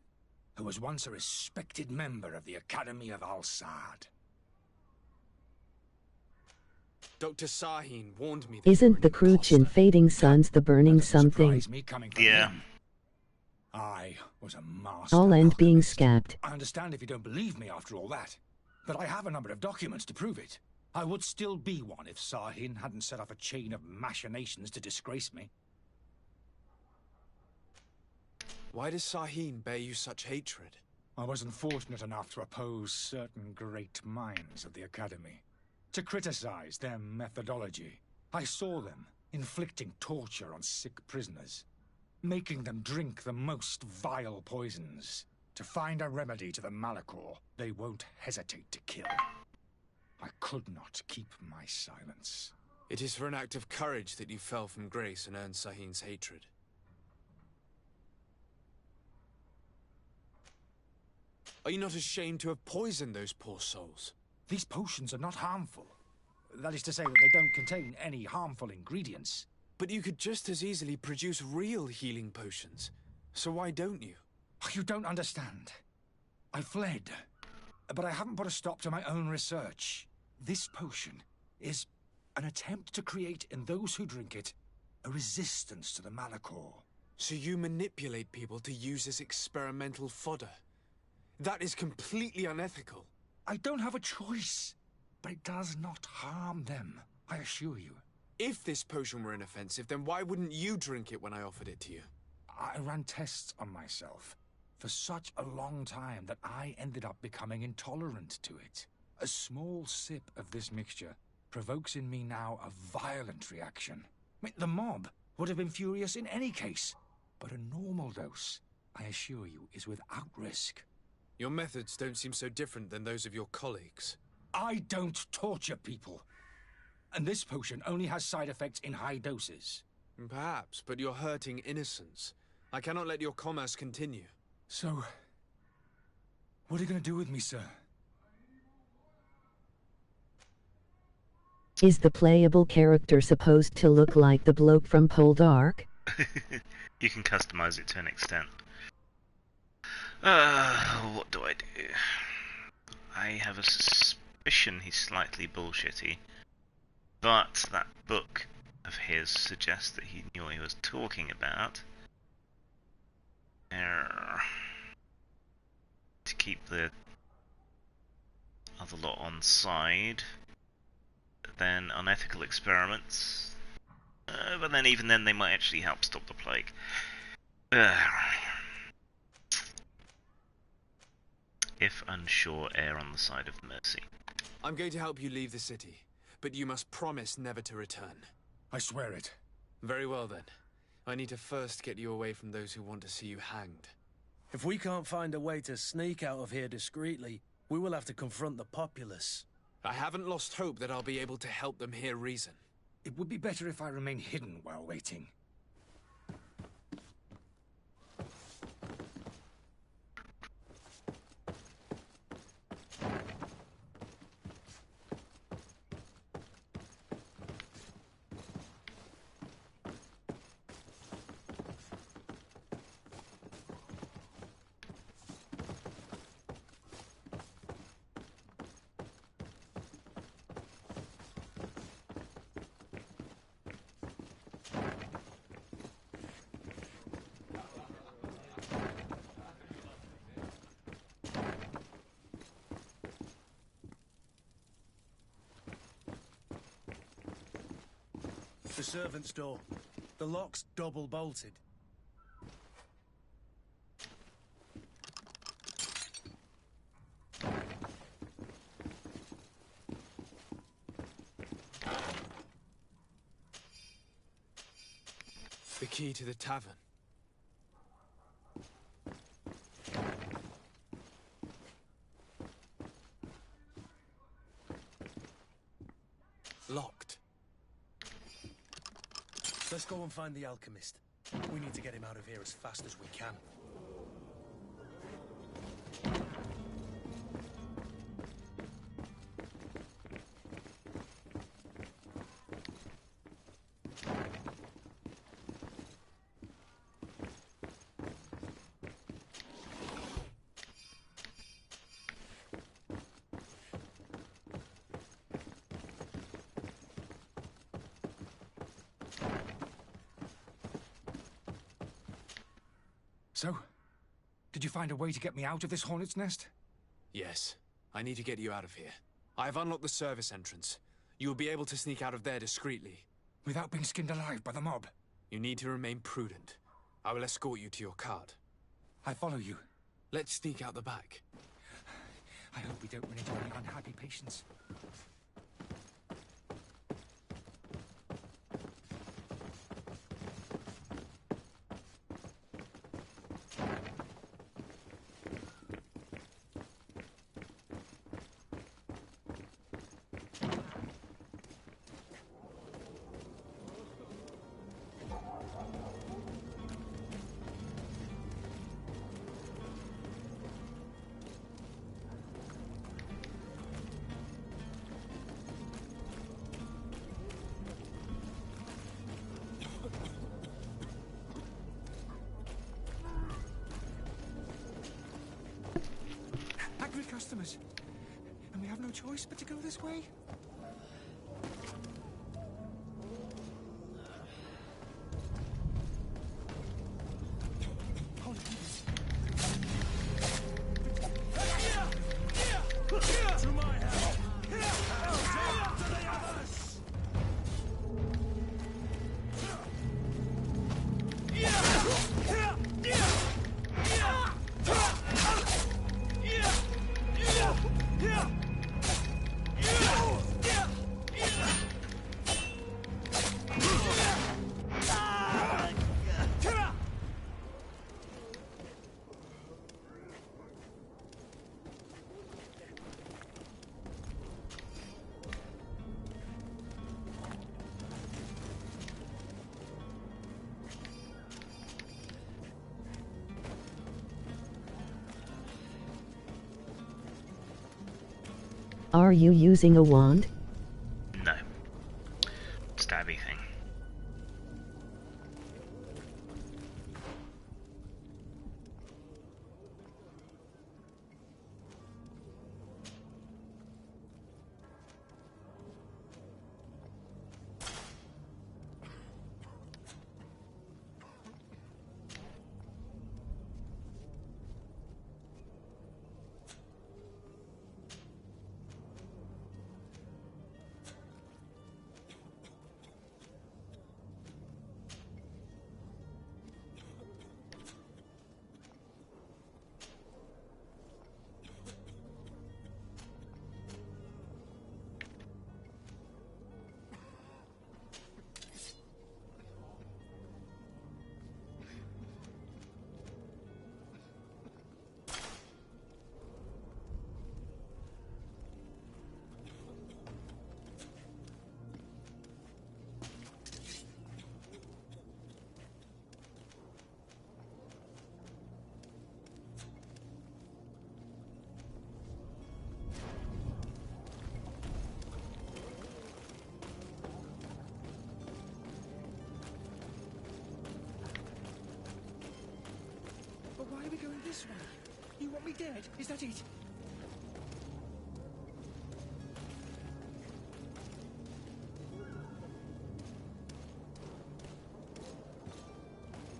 who was once a respected member of the Academy of Al-Sad. Dr. Sahin warned me. Isn't the Crooch in Fading Suns the burning something? Yeah. I was a master. I'll end being scabbed. I understand if you don't believe me after all that, but I have a number of documents to prove it. I would still be one if Sahin hadn't set off a chain of machinations to disgrace me. Why does Sahin bear you such hatred? I wasn't fortunate enough to oppose certain great minds of the Academy. To criticize their methodology. I saw them inflicting torture on sick prisoners, making them drink the most vile poisons. To find a remedy to the Malachor they won't hesitate to kill. I could not keep my silence. It is for an act of courage that you fell from grace and earned Sahin's hatred. Are you not ashamed to have poisoned those poor souls? These potions are not harmful. That is to say that they don't contain any harmful ingredients. But you could just as easily produce real healing potions. So why don't you? You don't understand. I fled. But I haven't put a stop to my own research. This potion is an attempt to create in those who drink it a resistance to the Malachor. So you manipulate people to use as experimental fodder? That is completely unethical. I don't have a choice, but it does not harm them, I assure you. If this potion were inoffensive, then why wouldn't you drink it when I offered it to you? I ran tests on myself for such a long time that I ended up becoming intolerant to it. A small sip of this mixture provokes in me now a violent reaction. I mean, the mob would have been furious in any case, but a normal dose, I assure you, is without risk. Your methods don't seem so different than those of your colleagues. I don't torture people. And this potion only has side effects in high doses. Perhaps, but you're hurting innocents. I cannot let your commerce continue. So, what are you going to do with me, sir? Is the playable character supposed to look like the bloke from Poldark? You can customize it to an extent. What do I do? I have a suspicion he's slightly bullshitty, but that book of his suggests that he knew what he was talking about. To keep the other lot on side, then unethical experiments, but then even then they might actually help stop the plague. If unsure, err on the side of mercy. I'm going to help you leave the city, but you must promise never to return. I swear it. Very well then. I need to first get you away from those who want to see you hanged. If we can't find a way to sneak out of here discreetly, we will have to confront the populace. I haven't lost hope that I'll be able to help them hear reason. It would be better if I remain hidden while waiting. The servant's door. The lock's double bolted. The key to the tavern. Locked. Let's go and find the alchemist. We need to get him out of here as fast as we can. So, did you find a way to get me out of this hornet's nest? Yes. I need to get you out of here. I have unlocked the service entrance. You will be able to sneak out of there discreetly. Without being skinned alive by the mob? You need to remain prudent. I will escort you to your cart. I follow you. Let's sneak out the back. I hope we don't run into any unhappy patients. Customers, and we have no choice but to go this way. Holy Jesus. To my help! To the others! Are you using a wand? No. Stabby thing. But why are we going this way? You want me dead? Is that it?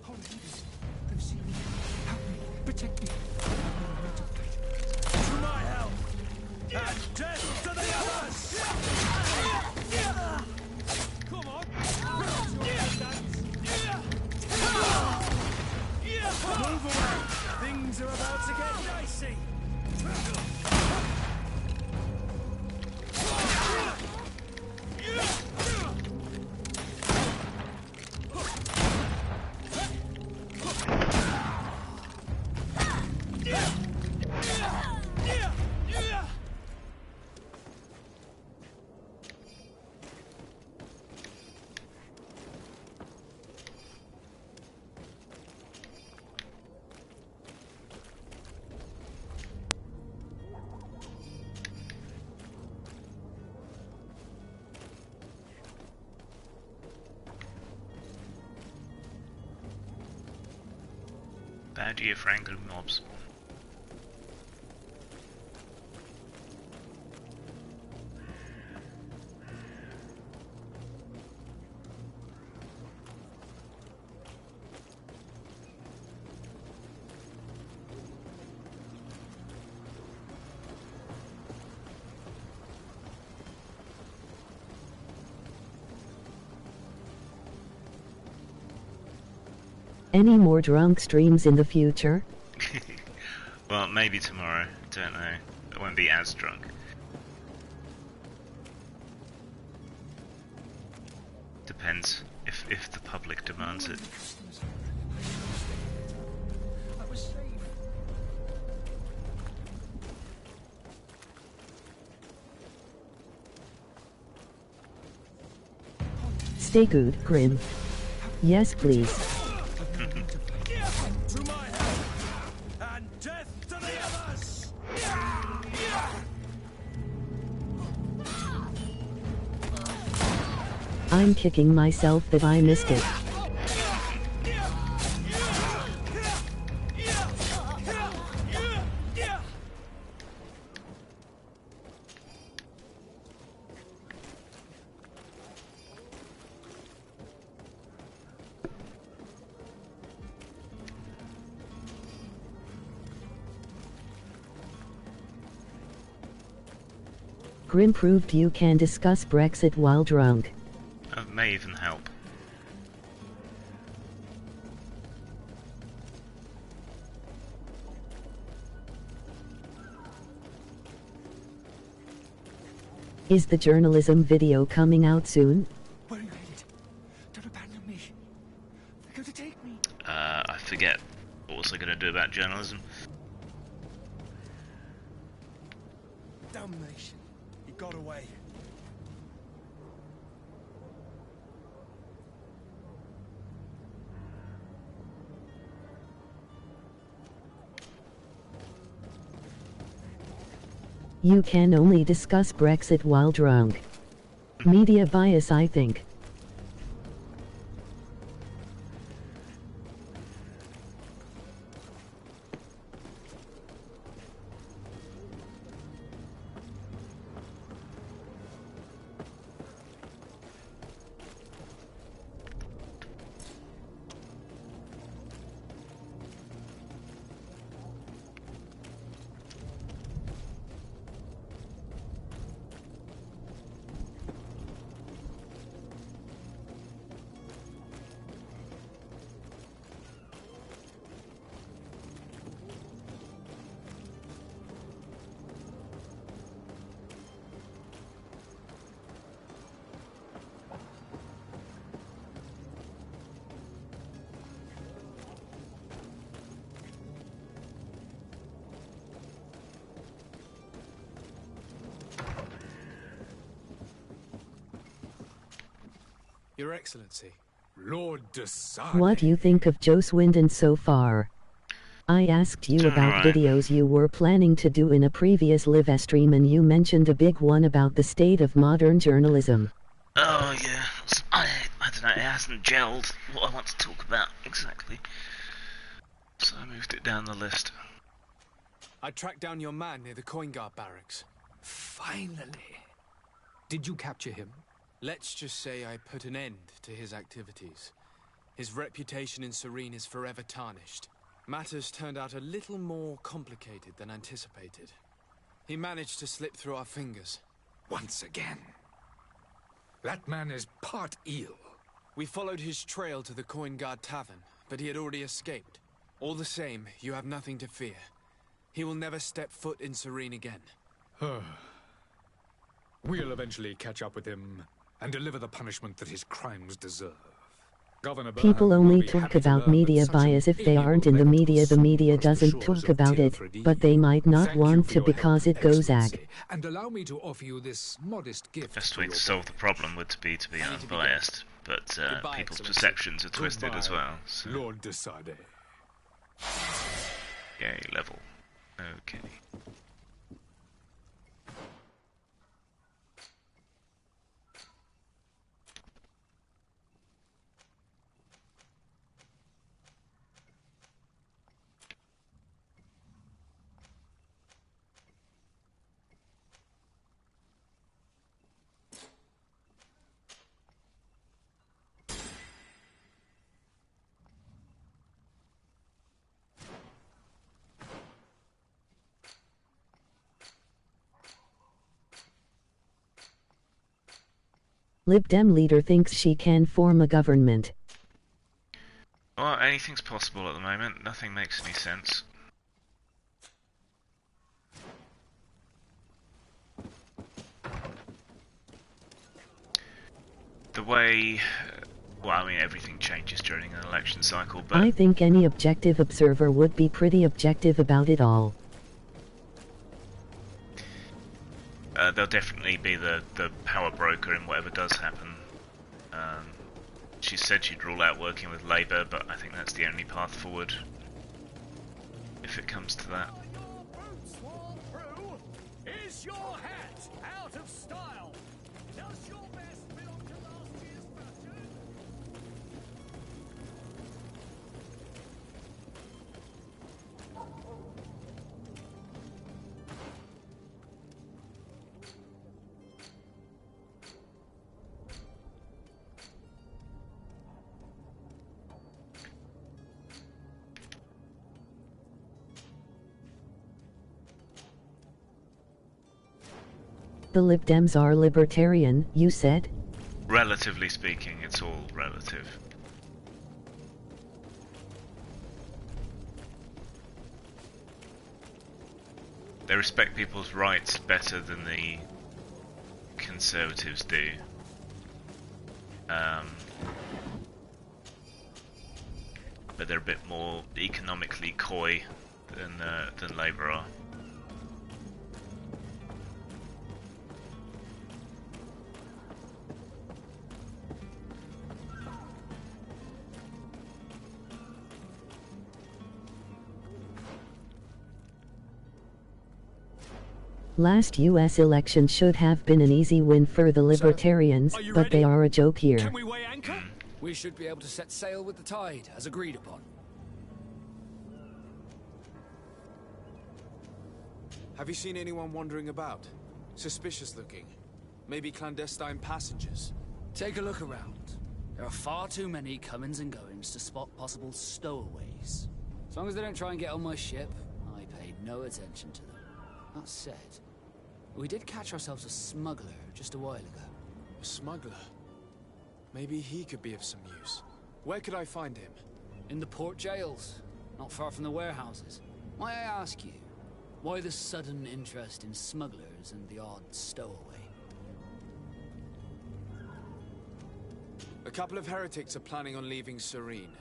Holy Jesus, they've seen me. Help me. Protect me. To my help! And death to the others! Come on! Move away! Things are about to get dicey! Bad year for angry mobs. Any more drunk streams in the future? Well, maybe tomorrow. Don't know. I won't be as drunk. Depends if the public demands it. Stay good, Grim. Yes, please. To my help! And death to the others! I'm kicking myself that I missed it. Grim proved you can discuss Brexit while drunk. That may even help. Is the journalism video coming out soon? Where are you headed? Don't abandon me. They're going to take me. I forget what was I going to do about journalism. Damnation. He got away. You can only discuss Brexit while drunk. Media bias, I think. Your Excellency. Lord Desai. What do you think of Joe Swindon so far? I asked you about videos you were planning to do in a previous Livestream and you mentioned a big one about the state of modern journalism. Oh yeah, I don't know, it hasn't gelled what I want to talk about exactly. So I moved it down the list. I tracked down your man near the Coin Guard barracks. Finally. Did you capture him? Let's just say I put an end to his activities. His reputation in Serene is forever tarnished. Matters turned out a little more complicated than anticipated. He managed to slip through our fingers. Once again. That man is part eel. We followed his trail to the Coin Guard Tavern, but he had already escaped. All the same, you have nothing to fear. He will never step foot in Serene again. We'll eventually catch up with him and deliver the punishment that his crimes deserve. Governor People Byrne will only be talk happy to about learn that media such bias an if they amiable aren't in the media. The media Levitus crossed the doesn't shores talk of about it, Teofredi. but they might not Thank you want for to your because help, it goes Excellency, ag. and allow me to offer you this modest gift. Best for way your to solve the voyage. problem would be to be unbiased, but Goodbye, people's Excellency. perceptions are twisted as Goodbye, well. So. Lord de Sade. Yay, level. Okay. Lib Dem leader thinks she can form a government. Well, anything's possible at the moment. Nothing makes any sense. The way... Well, I mean, everything changes during an election cycle, but... I think any objective observer would be pretty objective about it all. They'll definitely be the power broker in whatever does happen. She said she'd rule out working with Labour, but I think that's the only path forward, if it comes to that. Is your hat out of style? Does your best belong to last year's fashion? The Lib Dems are libertarian, you said? Relatively speaking, it's all relative. They respect people's rights better than the Conservatives do. But they're a bit more economically coy than Labour are. Last US election should have been an easy win for the Libertarians, but they are a joke here. Can we weigh anchor? We should be able to set sail with the tide, as agreed upon. Have you seen anyone wandering about? Suspicious looking. Maybe clandestine passengers. Take a look around. There are far too many comings and goings to spot possible stowaways. As long as they don't try and get on my ship, I pay no attention to them. That said, we did catch ourselves a smuggler just a while ago. A smuggler? Maybe he could be of some use. Where could I find him? In the port jails, not far from the warehouses. May I ask you, why the sudden interest in smugglers and the odd stowaway? A couple of heretics are planning on leaving Serene.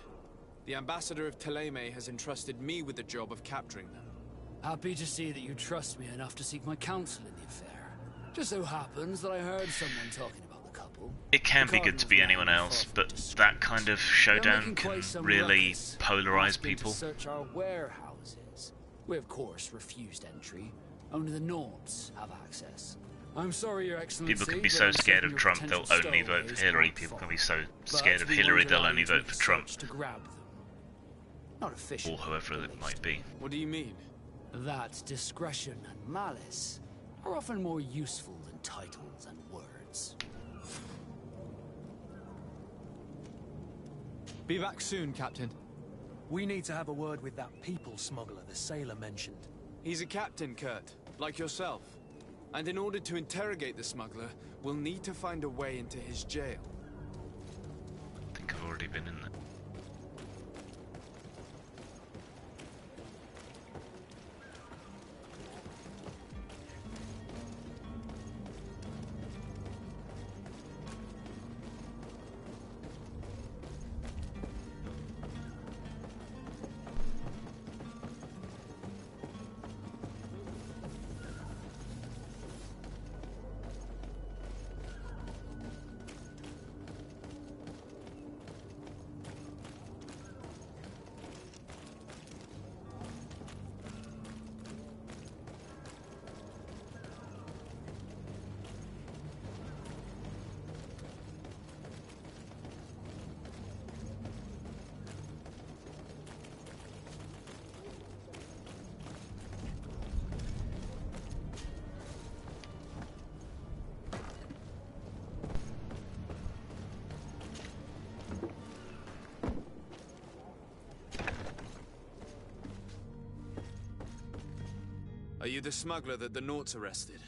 The ambassador of Teleme has entrusted me with the job of capturing them. Happy to see that you trust me enough to seek my counsel in the affair. Just so happens that I heard someone talking about the couple. It can be good to be anyone else, but that kind of showdown can really polarize people. Search our warehouses. We of course refused entry. Only the Nords have access. I'm sorry, Your Excellency. People can be so scared of Trump they'll only vote for Hillary. People can be so scared of Hillary they'll only vote for Trump. To grab them. Not officially. Or whoever it might be. What do you mean? That discretion and malice are often more useful than titles and words. Be back soon, Captain. We need to have a word with that people smuggler the sailor mentioned. He's a captain, Kurt, like yourself. And in order to interrogate the smuggler, we'll need to find a way into his jail. I think I've already been in there. Are you the smuggler that the Nauts arrested?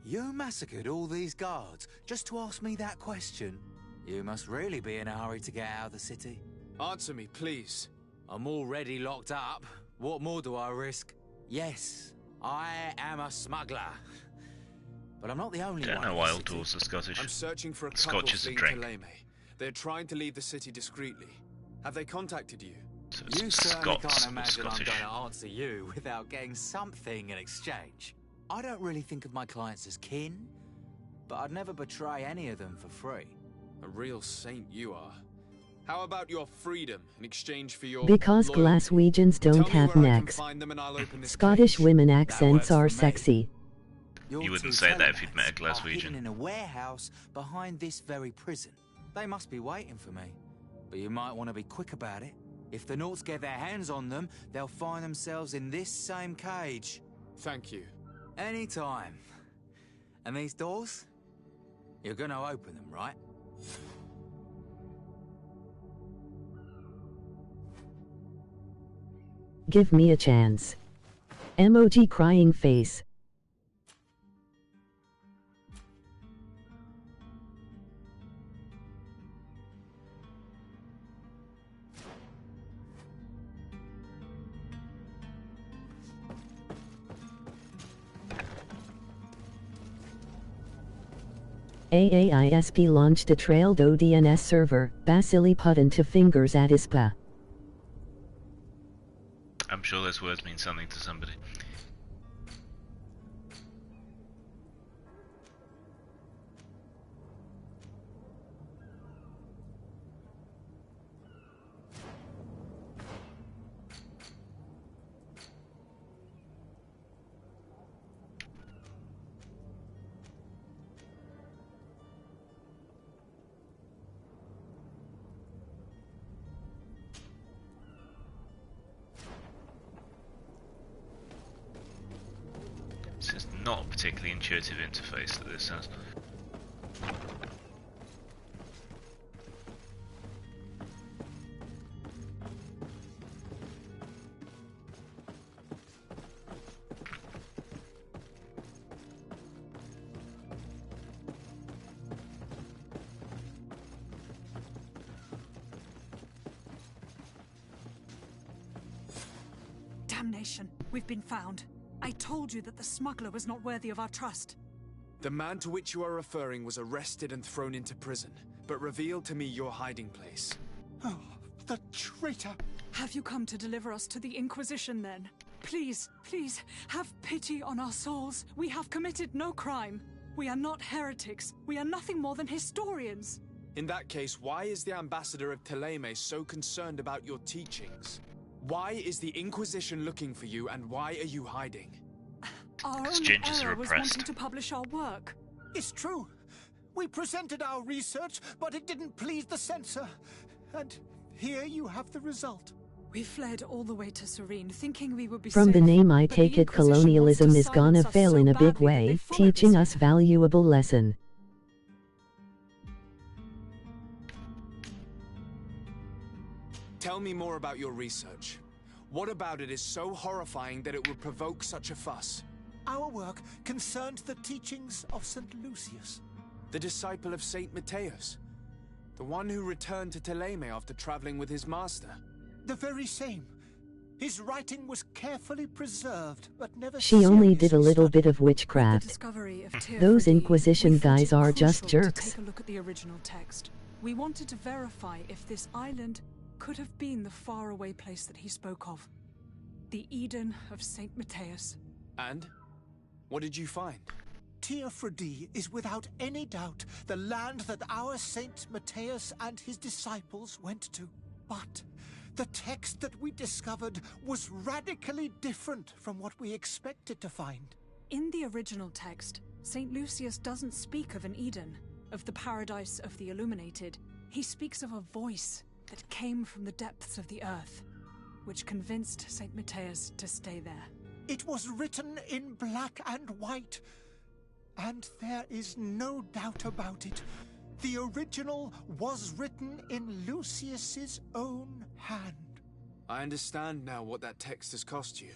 You massacred all these guards just to ask me that question? You must really be in a hurry to get out of the city. Answer me, please. I'm already locked up. What more do I risk? Yes, I am a smuggler. But I'm not the only one. Don't know why all dwarves are Scottish. I'm searching for a couple Scotch is a fleeing drink. to Leme. They're trying to leave the city discreetly. Have they contacted you? So You certainly Scots can't or imagine I'm Scottish. going to answer you without getting something in exchange. I don't really think of my clients as kin, but I'd never betray any of them for free. A real saint you are. How about your freedom in exchange for your Because loyalty? Glaswegians don't Tell me have where I can necks. find them and I'll open this Scottish cage. women That accents works are for me. sexy. Your You wouldn't two say that if you'd met a telemats are hidden Glaswegian. in a warehouse behind this very prison. They must be waiting for me. But you might want to be quick about it. If the Nauts get their hands on them, they'll find themselves in this same cage. Thank you. Anytime. And these doors? You're gonna open them, right? Give me a chance. Emoji crying face. AAISP launched a trailed ODNS server, Basili Putin to fingers at ISPA. I'm sure those words mean something to somebody. This is not a particularly intuitive interface that this has. Damnation! We've been found. I told you that the smuggler was not worthy of our trust. The man to which you are referring was arrested and thrown into prison, but revealed to me your hiding place. Oh, the traitor! Have you come to deliver us to the Inquisition, then? Please, please, have pity on our souls. We have committed no crime. We are not heretics. We are nothing more than historians. In that case, why is the ambassador of Teleme so concerned about your teachings? Why is the Inquisition looking for you, and why are you hiding? Our only Exchanges are error was repressed. wanting to publish our work. It's true. We presented our research, but it didn't please the censor. And here you have the result. We fled all the way to Serene, thinking we would be From safe. the name I but take the it, Inquisition wants colonialism to is gonna silence us fail so in a big badly that way, they followed teaching us. us valuable lesson. Tell me more about your research. What about it is so horrifying that it would provoke such a fuss? Our work concerned the teachings of St. Lucius. The disciple of Saint Matthias. The one who returned to Teleme after traveling with his master. The very same. His writing was carefully preserved, but never She only did a seriously little studied. bit of witchcraft. Discovery of Tier Those 3D, Inquisition we thought guys it are just crucial to jerks. take a look at the original text. We wanted to verify if this island could have been the faraway place that he spoke of. The Eden of Saint Matthias. And? What did you find? Tier 3D is without any doubt the land that our Saint Matthias and his disciples went to. But the text that we discovered was radically different from what we expected to find. In the original text, Saint Lucius doesn't speak of an Eden, of the paradise of the illuminated. He speaks of a voice that came from the depths of the earth, which convinced Saint Matthias to stay there. It was written in black and white, and there is no doubt about it. The original was written in Lucius's own hand. I understand now what that text has cost you.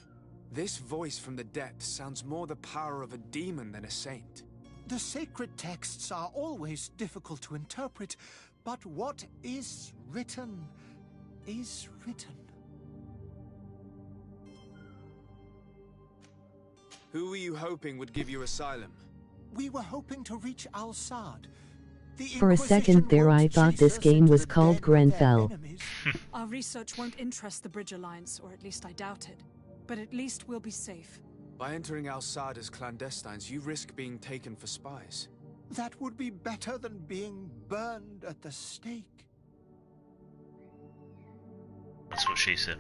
This voice from the depths sounds more the power of a demon than a saint. The sacred texts are always difficult to interpret, but what is written is written. Who were you hoping would give you asylum? We were hoping to reach Al-Sad. For a second there I thought this game was called Greedfall. Our research won't interest the Bridge Alliance, or at least I doubt it. But at least we'll be safe. By entering Al-Sad as clandestines, you risk being taken for spies. That would be better than being burned at the stake. That's what she said.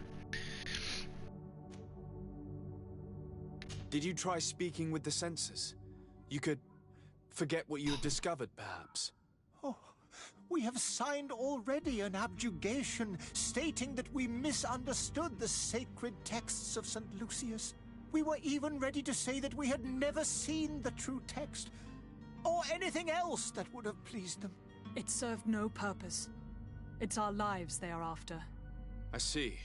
Did you try speaking with the censors? You could forget what you had discovered, perhaps. Oh, we have signed already an abjugation stating that we misunderstood the sacred texts of St. Lucius. We were even ready to say that we had never seen the true text, or anything else that would have pleased them. It served no purpose. It's our lives they are after. I see.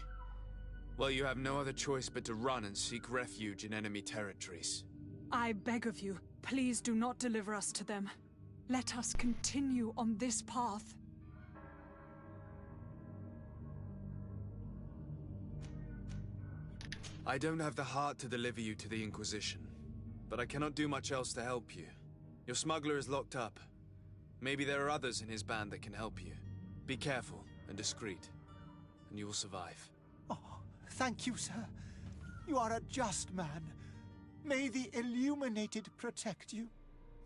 Well, you have no other choice but to run and seek refuge in enemy territories. I beg of you, please do not deliver us to them. Let us continue on this path. I don't have the heart to deliver you to the Inquisition, but I cannot do much else to help you. Your smuggler is locked up. Maybe there are others in his band that can help you. Be careful and discreet, and you will survive. Oh, thank you, sir. You are a just man. May the Illuminated protect you.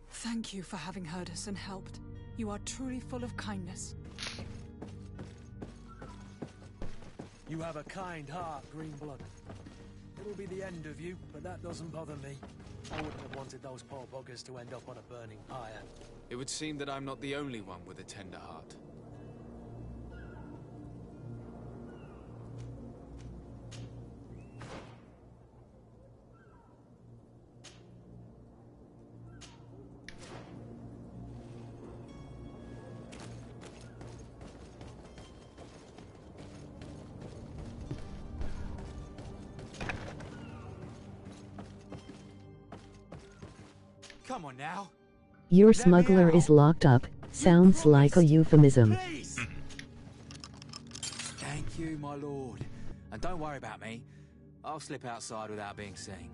Thank you for having heard us and helped. You are truly full of kindness. You have a kind heart, Greenblood. It'll be the end of you, but that doesn't bother me. I wouldn't have wanted those poor buggers to end up on a burning pyre. It would seem that I'm not the only one with a tender heart. Come on now. Your smuggler is locked up. Sounds like a euphemism. Thank you, my lord. And don't worry about me. I'll slip outside without being seen.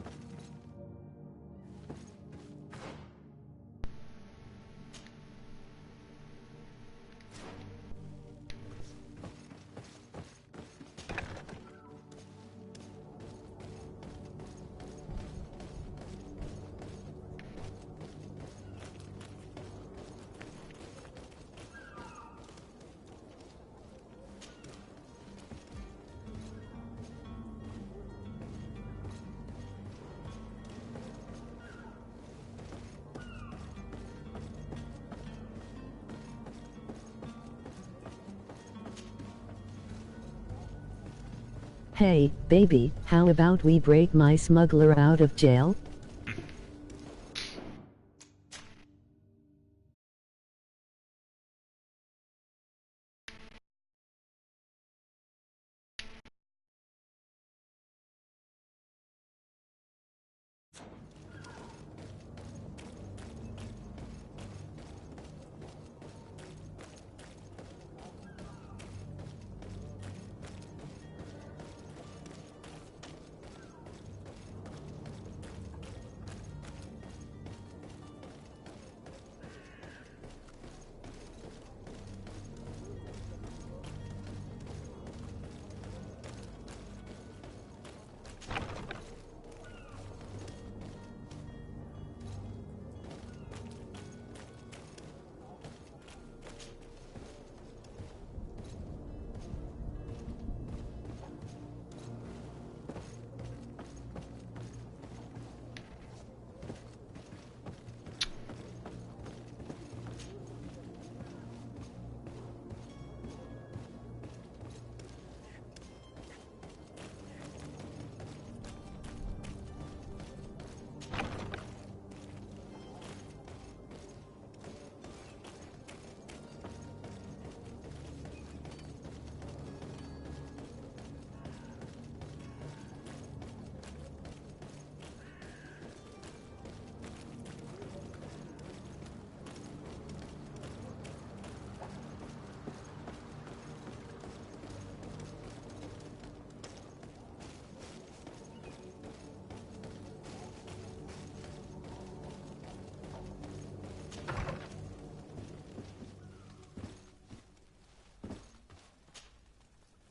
Hey, baby, how about we break my smuggler out of jail?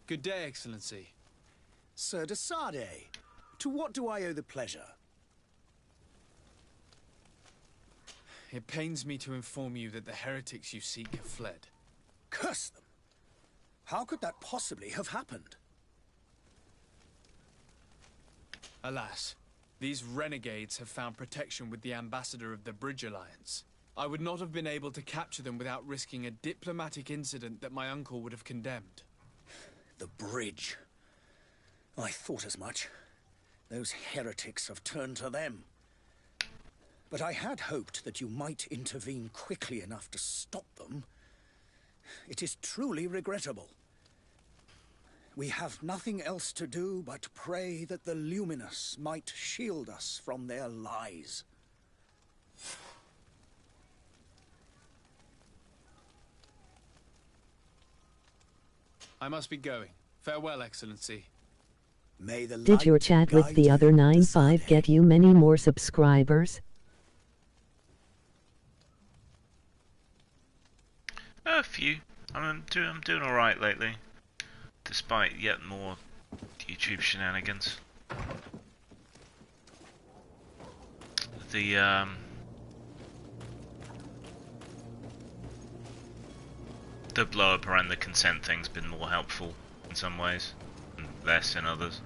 Good day, Excellency. Sir de Sardet, to what do I owe the pleasure? It pains me to inform you that the heretics you seek have fled. Curse them! How could that possibly have happened? Alas, these renegades have found protection with the ambassador of the Bridge Alliance. I would not have been able to capture them without risking a diplomatic incident that my uncle would have condemned. The bridge. I thought as much. Those heretics have turned to them. But I had hoped that you might intervene quickly enough to stop them. It is truly regrettable. We have nothing else to do but pray that the Luminous might shield us from their lies. I must be going. Farewell, Excellency. May the Did your chat with the other 9-5 get you many more subscribers? A few. I'm doing all right lately, despite yet more YouTube shenanigans. The blow up around the consent thing's been more helpful in some ways, and less in others.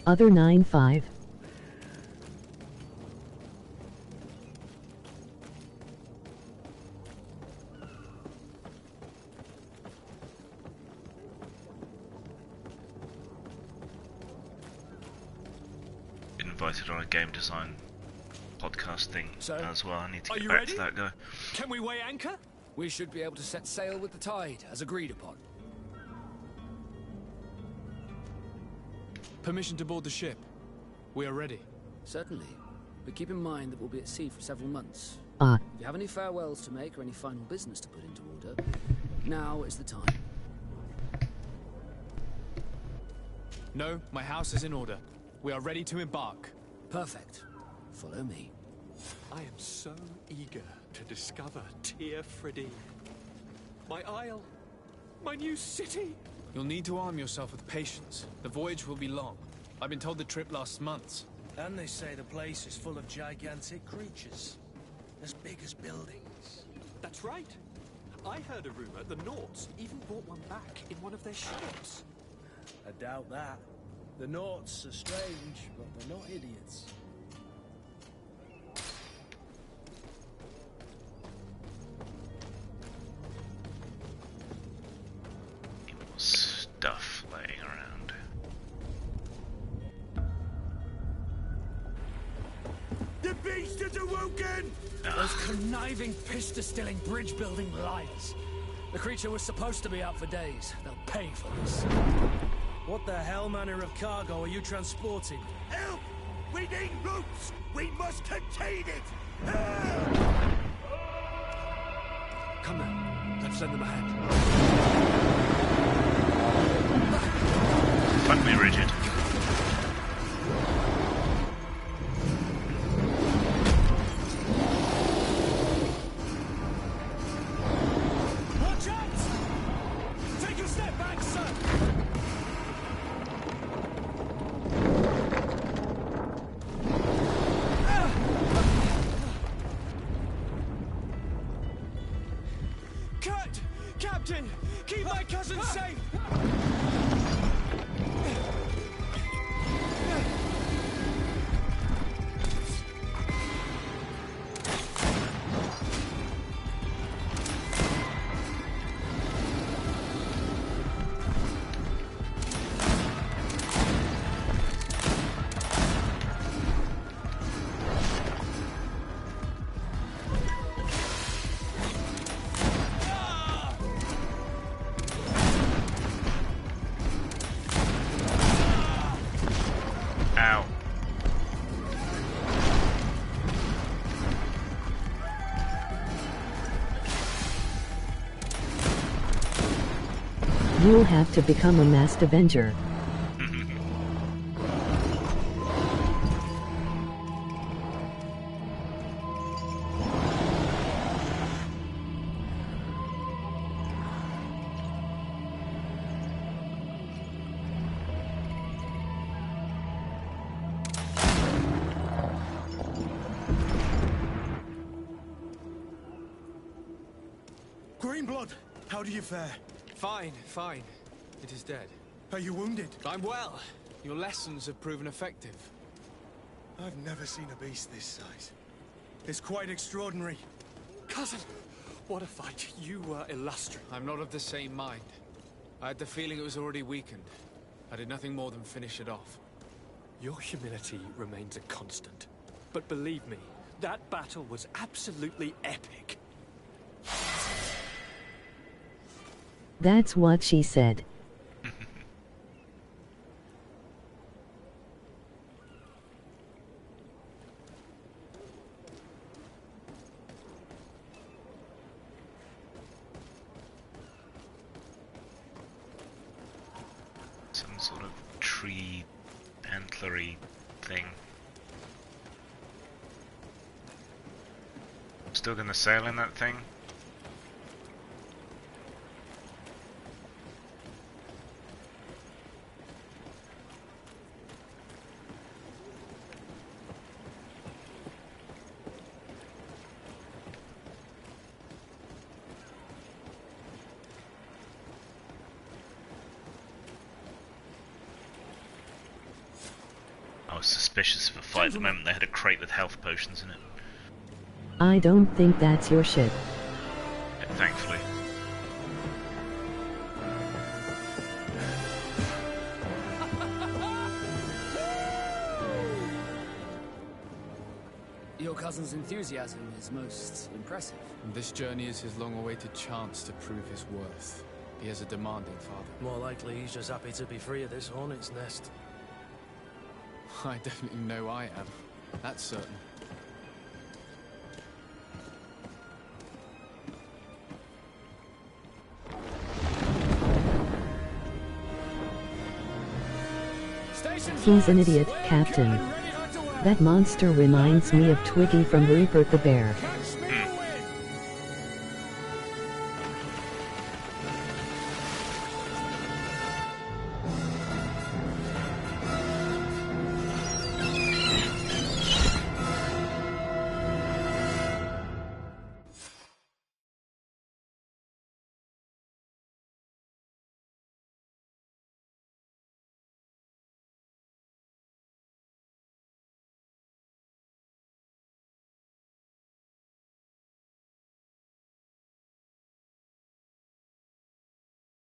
Other 9-5. Been invited on a game design podcast thing as well. I need to Are get you back ready? to that guy. Can we weigh anchor? We should be able to set sail with the tide, as agreed upon. Permission to board the ship. We are ready. Certainly. But keep in mind that we'll be at sea for several months. Ah. If you have any farewells to make or any final business to put into order, now is the time. No, my house is in order. We are ready to embark. Perfect. Follow me. I am so eager to discover Tir Fridee. My isle. My new city. You'll need to arm yourself with patience. The voyage will be long. I've been told the trip lasts months. And they say the place is full of gigantic creatures. As big as buildings. That's right. I heard a rumor the Nauts even brought one back in one of their ships. I doubt that. The Nauts are strange, but they're not idiots. Stuff laying around. The beast is awoken! Those conniving, piss-distilling, bridge-building liars. The creature was supposed to be out for days. They'll pay for this. What the hell manner of cargo are you transporting? Help! We need routes! We must contain it! Come on, let's send them ahead. Fuck me, rigid. Watch out! Take a step back, sir! Cut! Captain! Keep my cousin safe! You'll have to become a masked avenger. Greenblood, how do you fare? Fine, fine. It is dead. Are you wounded? I'm well. Your lessons have proven effective. I've never seen a beast this size. It's quite extraordinary. Cousin, what a fight. You were illustrious. I'm not of the same mind. I had the feeling it was already weakened. I did nothing more than finish it off. Your humility remains a constant. But believe me, that battle was absolutely epic. That's what she said. Some sort of tree antlery thing. Still gonna sail in that thing? I was suspicious of a fight the moment they had a crate with health potions in it. I don't think that's your ship. Yeah, thankfully. Your cousin's enthusiasm is most impressive. This journey is his long-awaited chance to prove his worth. He has a demanding father. More likely he's just happy to be free of this hornet's nest. I definitely know I am. That's certain. He's an idiot, Captain. That monster reminds me of Twiggy from Rupert the Bear.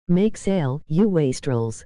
Make sail, you wastrels.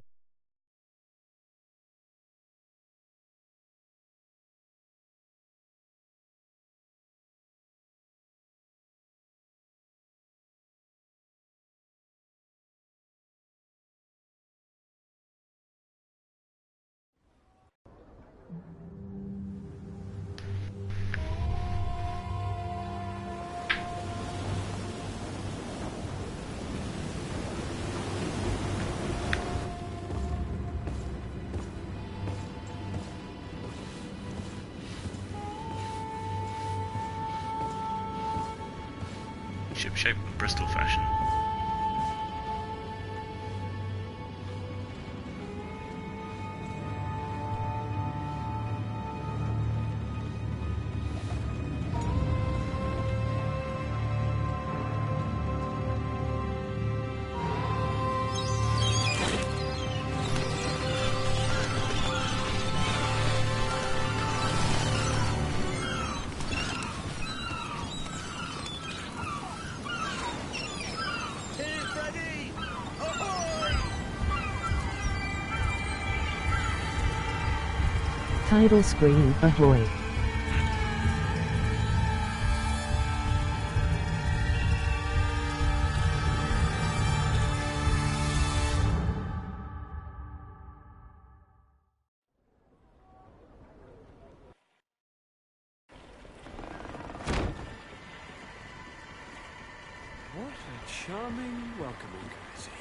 Ship shape in Bristol fashion. Title screen, ahoy. What a charming welcoming courtesy.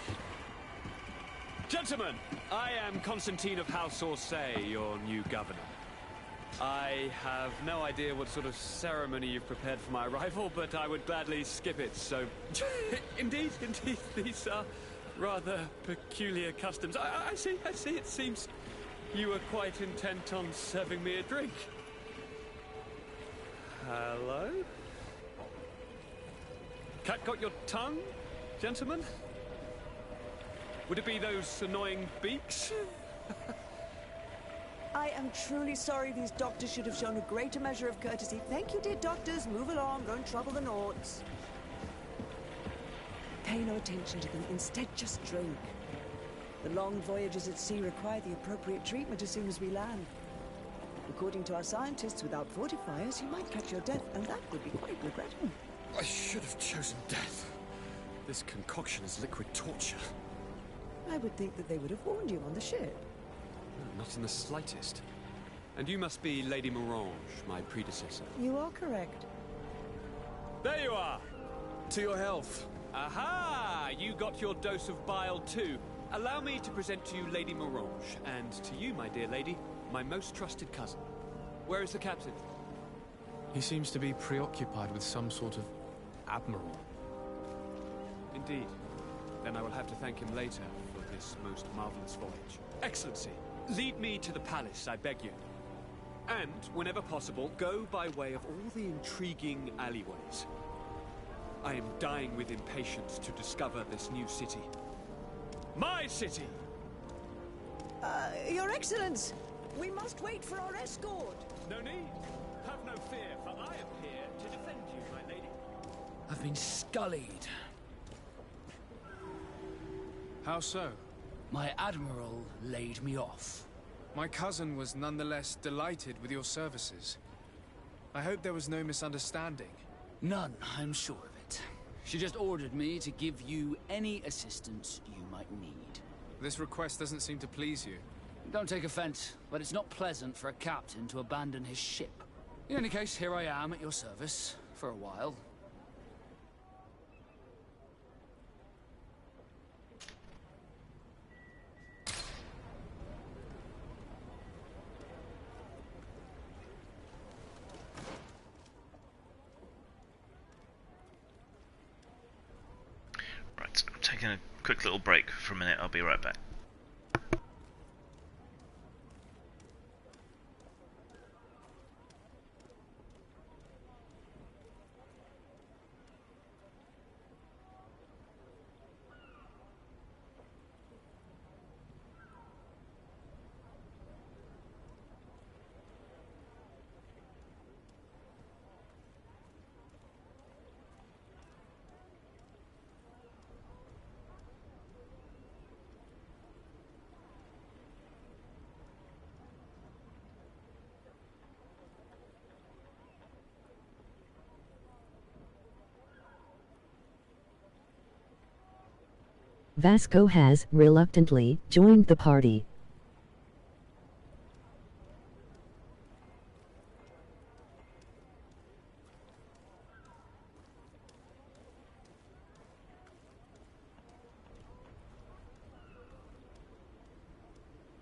Gentlemen, I am Constantine of House Orsay, your new governor. I have no idea what sort of ceremony you've prepared for my arrival, but I would gladly skip it, so... indeed, these are rather peculiar customs. I see, it seems you were quite intent on serving me a drink. Hello? Cat got your tongue, gentlemen? Would it be those annoying beaks? I am truly sorry these doctors should have shown a greater measure of courtesy. Thank you, dear doctors. Move along. Don't trouble the Nords. Pay no attention to them. Instead, just drink. The long voyages at sea require the appropriate treatment as soon as we land. According to our scientists, without fortifiers, you might catch your death, and that would be quite regrettable. I should have chosen death. This concoction is liquid torture. I would think that they would have warned you on the ship. Not in the slightest. And you must be Lady Morange, my predecessor. You are correct. There you are! To your health. Aha! You got your dose of bile too. Allow me to present to you Lady Morange, and to you, my dear lady, my most trusted cousin. Where is the captain? He seems to be preoccupied with some sort of admiral. Indeed. Then I will have to thank him later for this most marvelous voyage. Excellency, lead me to the palace, I beg you. And, whenever possible, go by way of all the intriguing alleyways. I am dying with impatience to discover this new city. My city! Your Excellence! We must wait for our escort! No need. Have no fear, for I am here to defend you, my lady. I've been scullied. How so? My admiral laid me off. My cousin was nonetheless delighted with your services. I hope there was no misunderstanding. None, I'm sure of it. She just ordered me to give you any assistance you might need. This request doesn't seem to please you. Don't take offense, but it's not pleasant for a captain to abandon his ship. In any case, here I am at your service, for a while. Right, I'm taking a quick little break for a minute. I'll be right back. Vasco has, reluctantly, joined the party.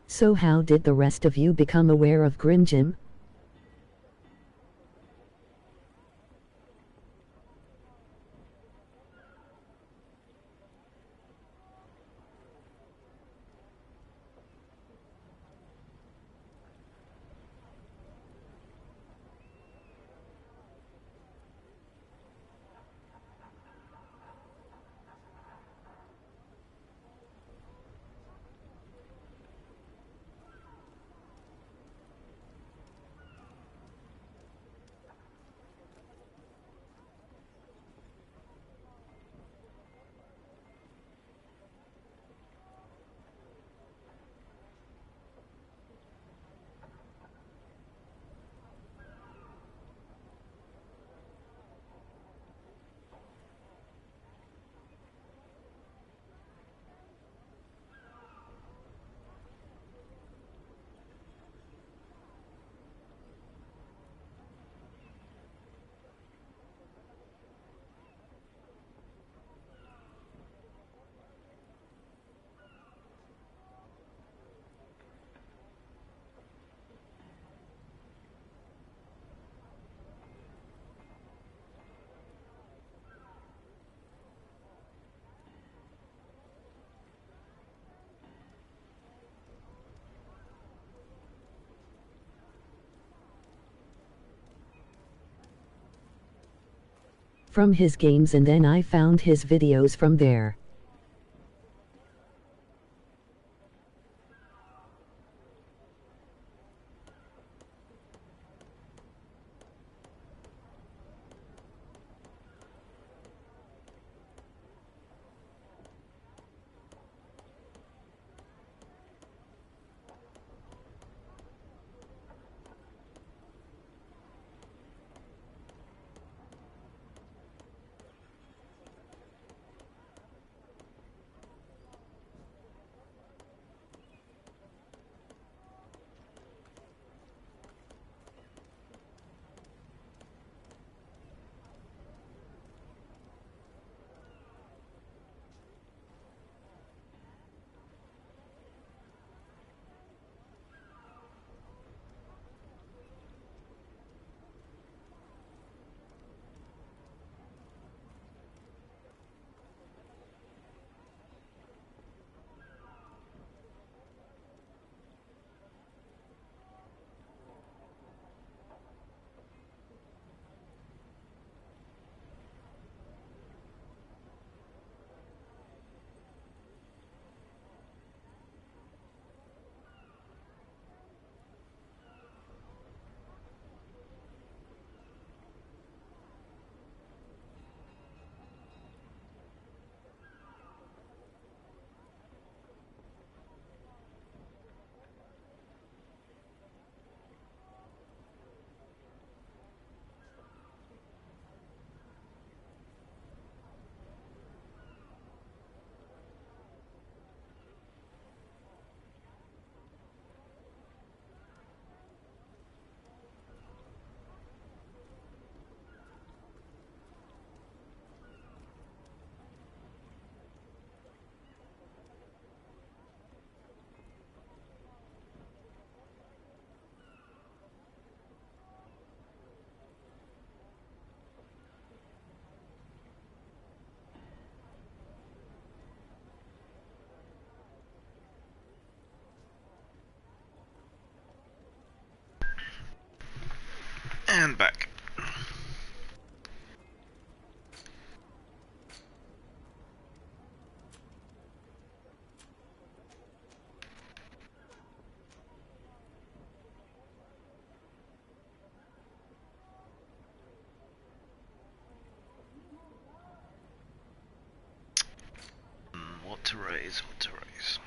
So how did the rest of you become aware of Grimstream? from his games and then I found his videos from there. And back. What to raise, what to raise.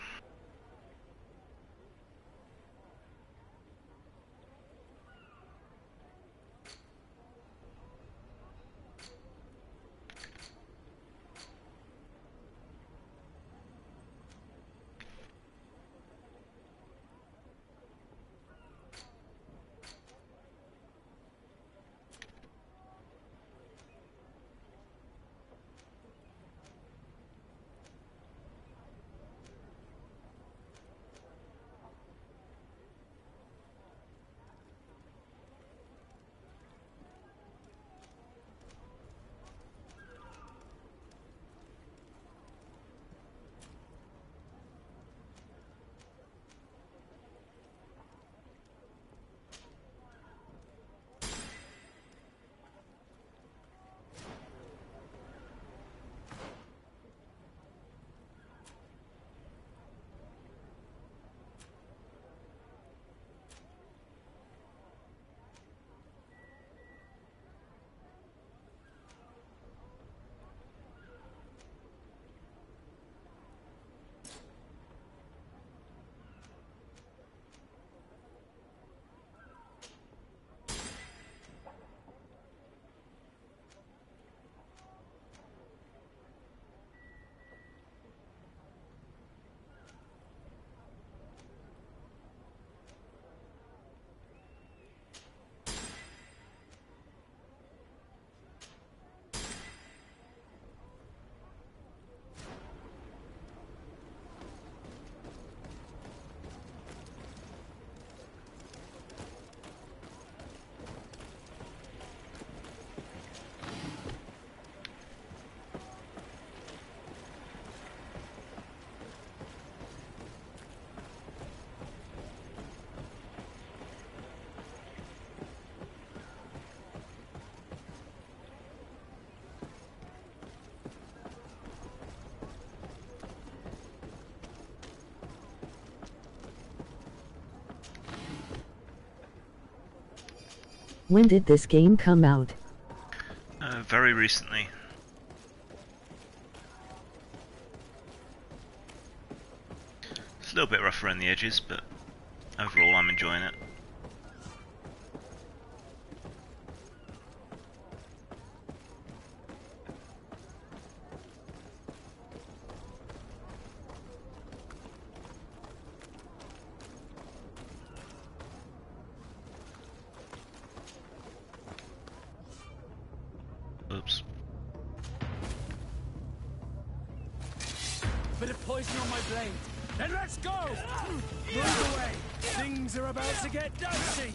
When did this game come out? Very recently. It's a little bit rough around the edges, but overall I'm enjoying it. Oops. Bit of poison on my blade. Then let's go! Move away! Things are about to get dicey!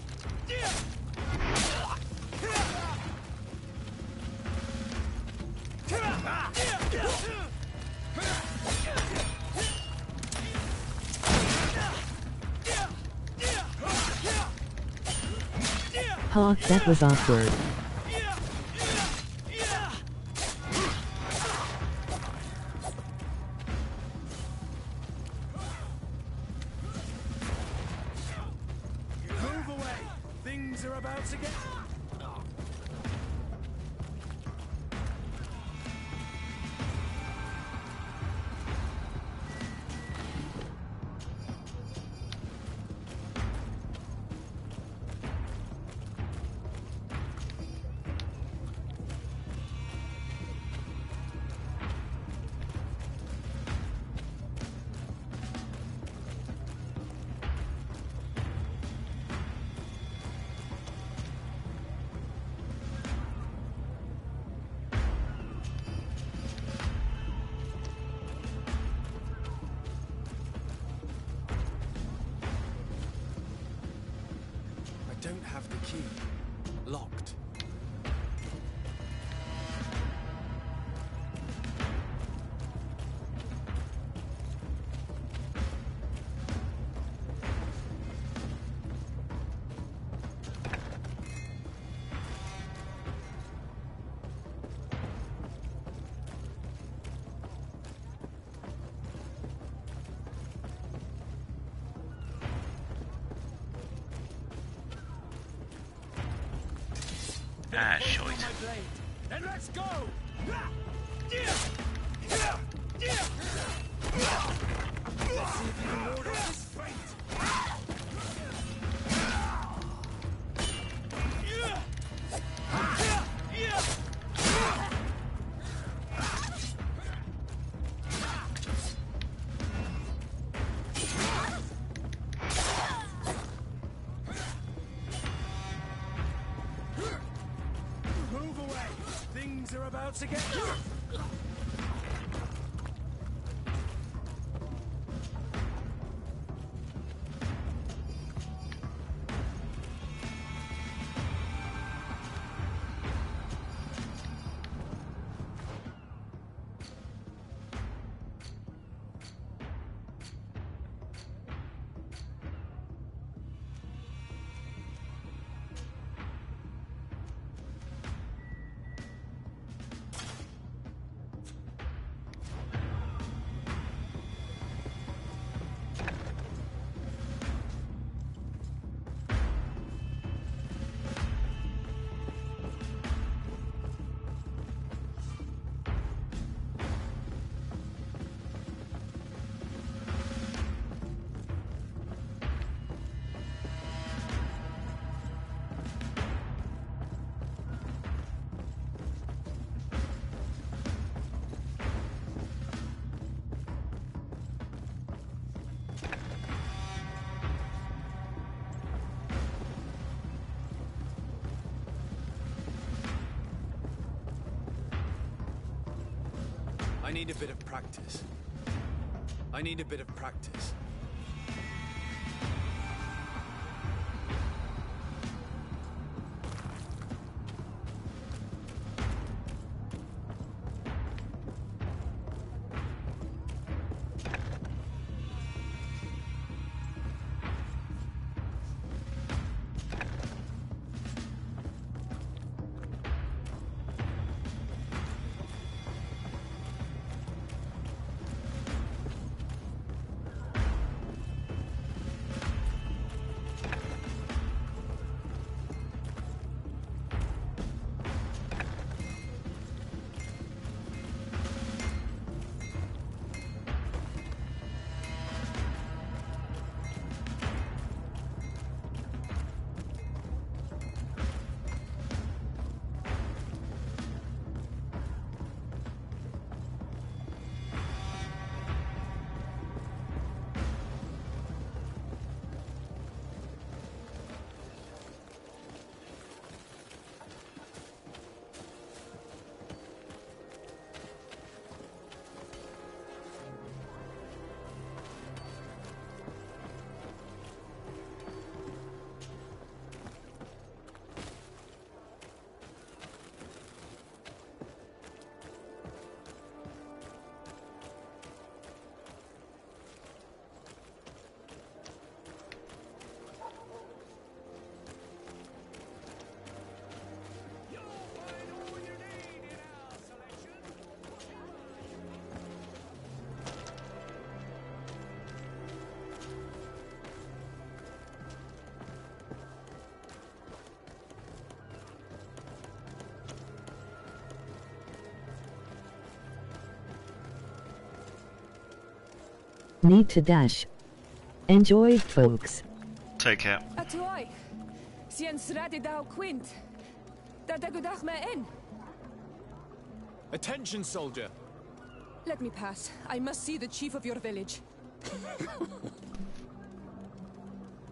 Ha, that was awkward. Move away! Things are about to get... I don't have the key. Locked. Ah, shite. Then let's go! Let's see if you can ward off this fate! Move away! Things are about to get... I need a bit of practice. I need a bit of practice. Need to dash. Enjoy, folks. Take care. Atuai. Sien sradi dau quint. Da dagudach me in. Attention, soldier. Let me pass. I must see the chief of your village.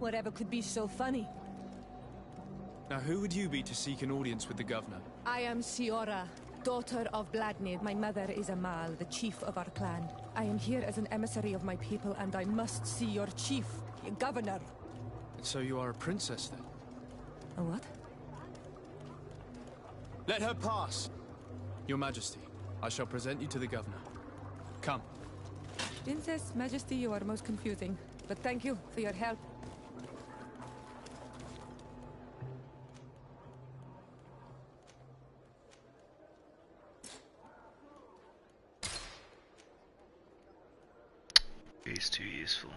Whatever could be so funny? Now, who would you be to seek an audience with the governor? I am Siora, daughter of Bladnid. My mother is Amal, the chief of our clan. I am here as an emissary of my people, and I must see your chief, your governor. So you are a princess, then? A what? Let her pass! Your Majesty, I shall present you to the governor. Come. Princess, Majesty, you are most confusing. But thank you for your help. He's too useful.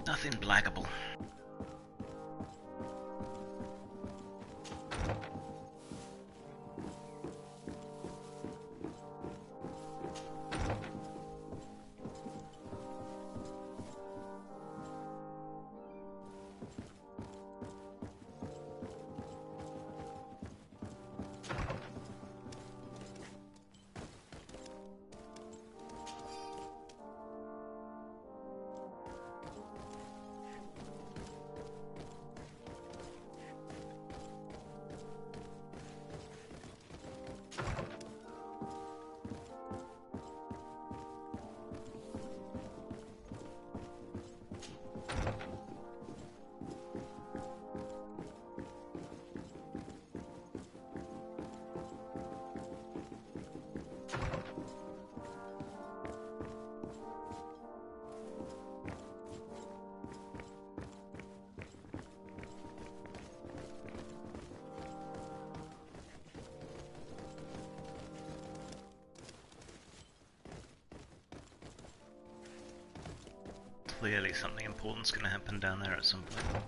Nothing blaggable. Clearly something important's going to happen down there at some point.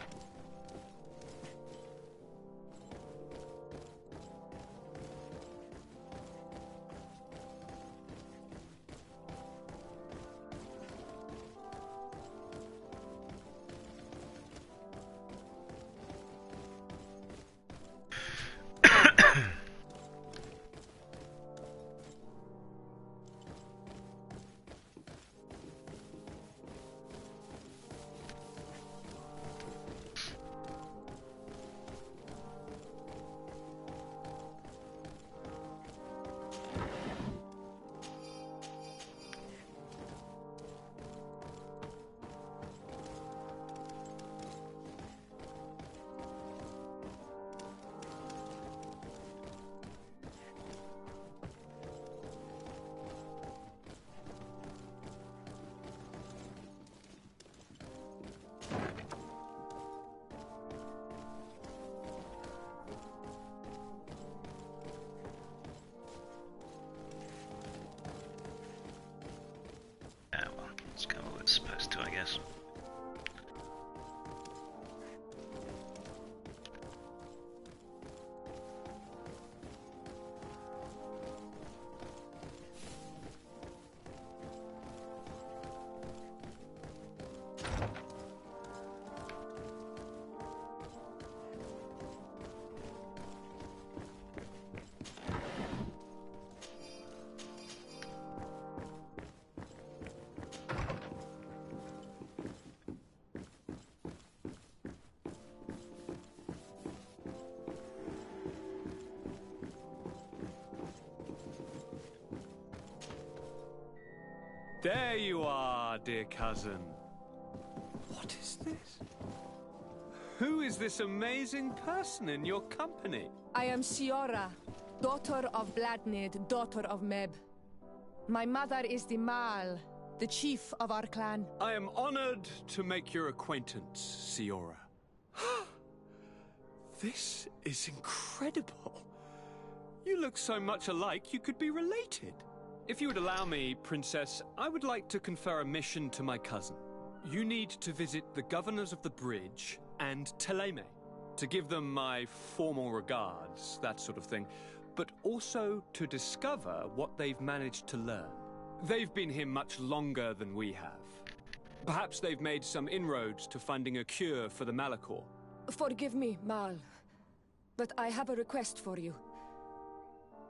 Let's go where it's supposed to, I guess. There you are, dear cousin. What is this? Who is this amazing person in your company? I am Siora, daughter of Bladnid, daughter of Meb. My mother is the Mal, the chief of our clan. I am honored to make your acquaintance, Siora. This is incredible. You look so much alike you could be related. If you would allow me, Princess, I would like to confer a mission to my cousin. You need to visit the governors of the bridge and Teleme, to give them my formal regards, that sort of thing, but also to discover what they've managed to learn. They've been here much longer than we have. Perhaps they've made some inroads to finding a cure for the Malachor. Forgive me, Mal, but I have a request for you.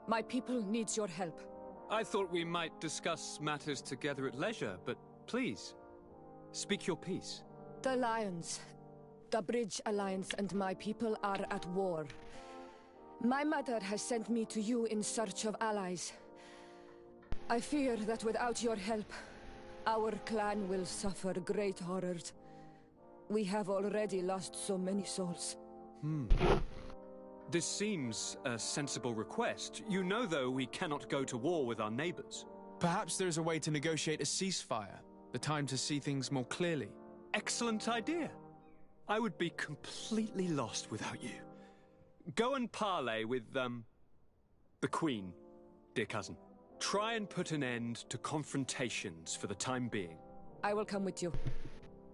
My people needs your help. I thought we might discuss matters together at leisure, but please, speak your piece. The Lions, the Bridge Alliance and my people are at war. My mother has sent me to you in search of allies. I fear that without your help, our clan will suffer great horrors. We have already lost so many souls. This seems a sensible request. You know, though, we cannot go to war with our neighbors. Perhaps there's a way to negotiate a ceasefire. The time to see things more clearly. Excellent idea. I would be completely lost without you. Go and parley with, the Queen, dear cousin. Try and put an end to confrontations for the time being. I will come with you.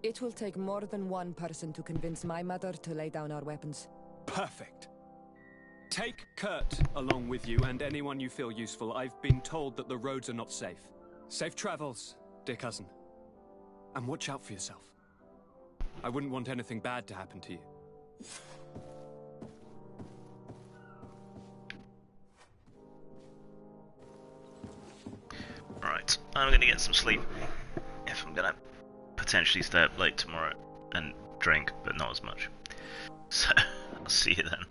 It will take more than one person to convince my mother to lay down our weapons. Perfect. Take Kurt along with you and anyone you feel useful. I've been told that the roads are not safe. Safe travels, dear cousin. And watch out for yourself. I wouldn't want anything bad to happen to you. Right, I'm gonna get some sleep. If I'm gonna potentially stay up late tomorrow and drink, but not as much. So, I'll see you then.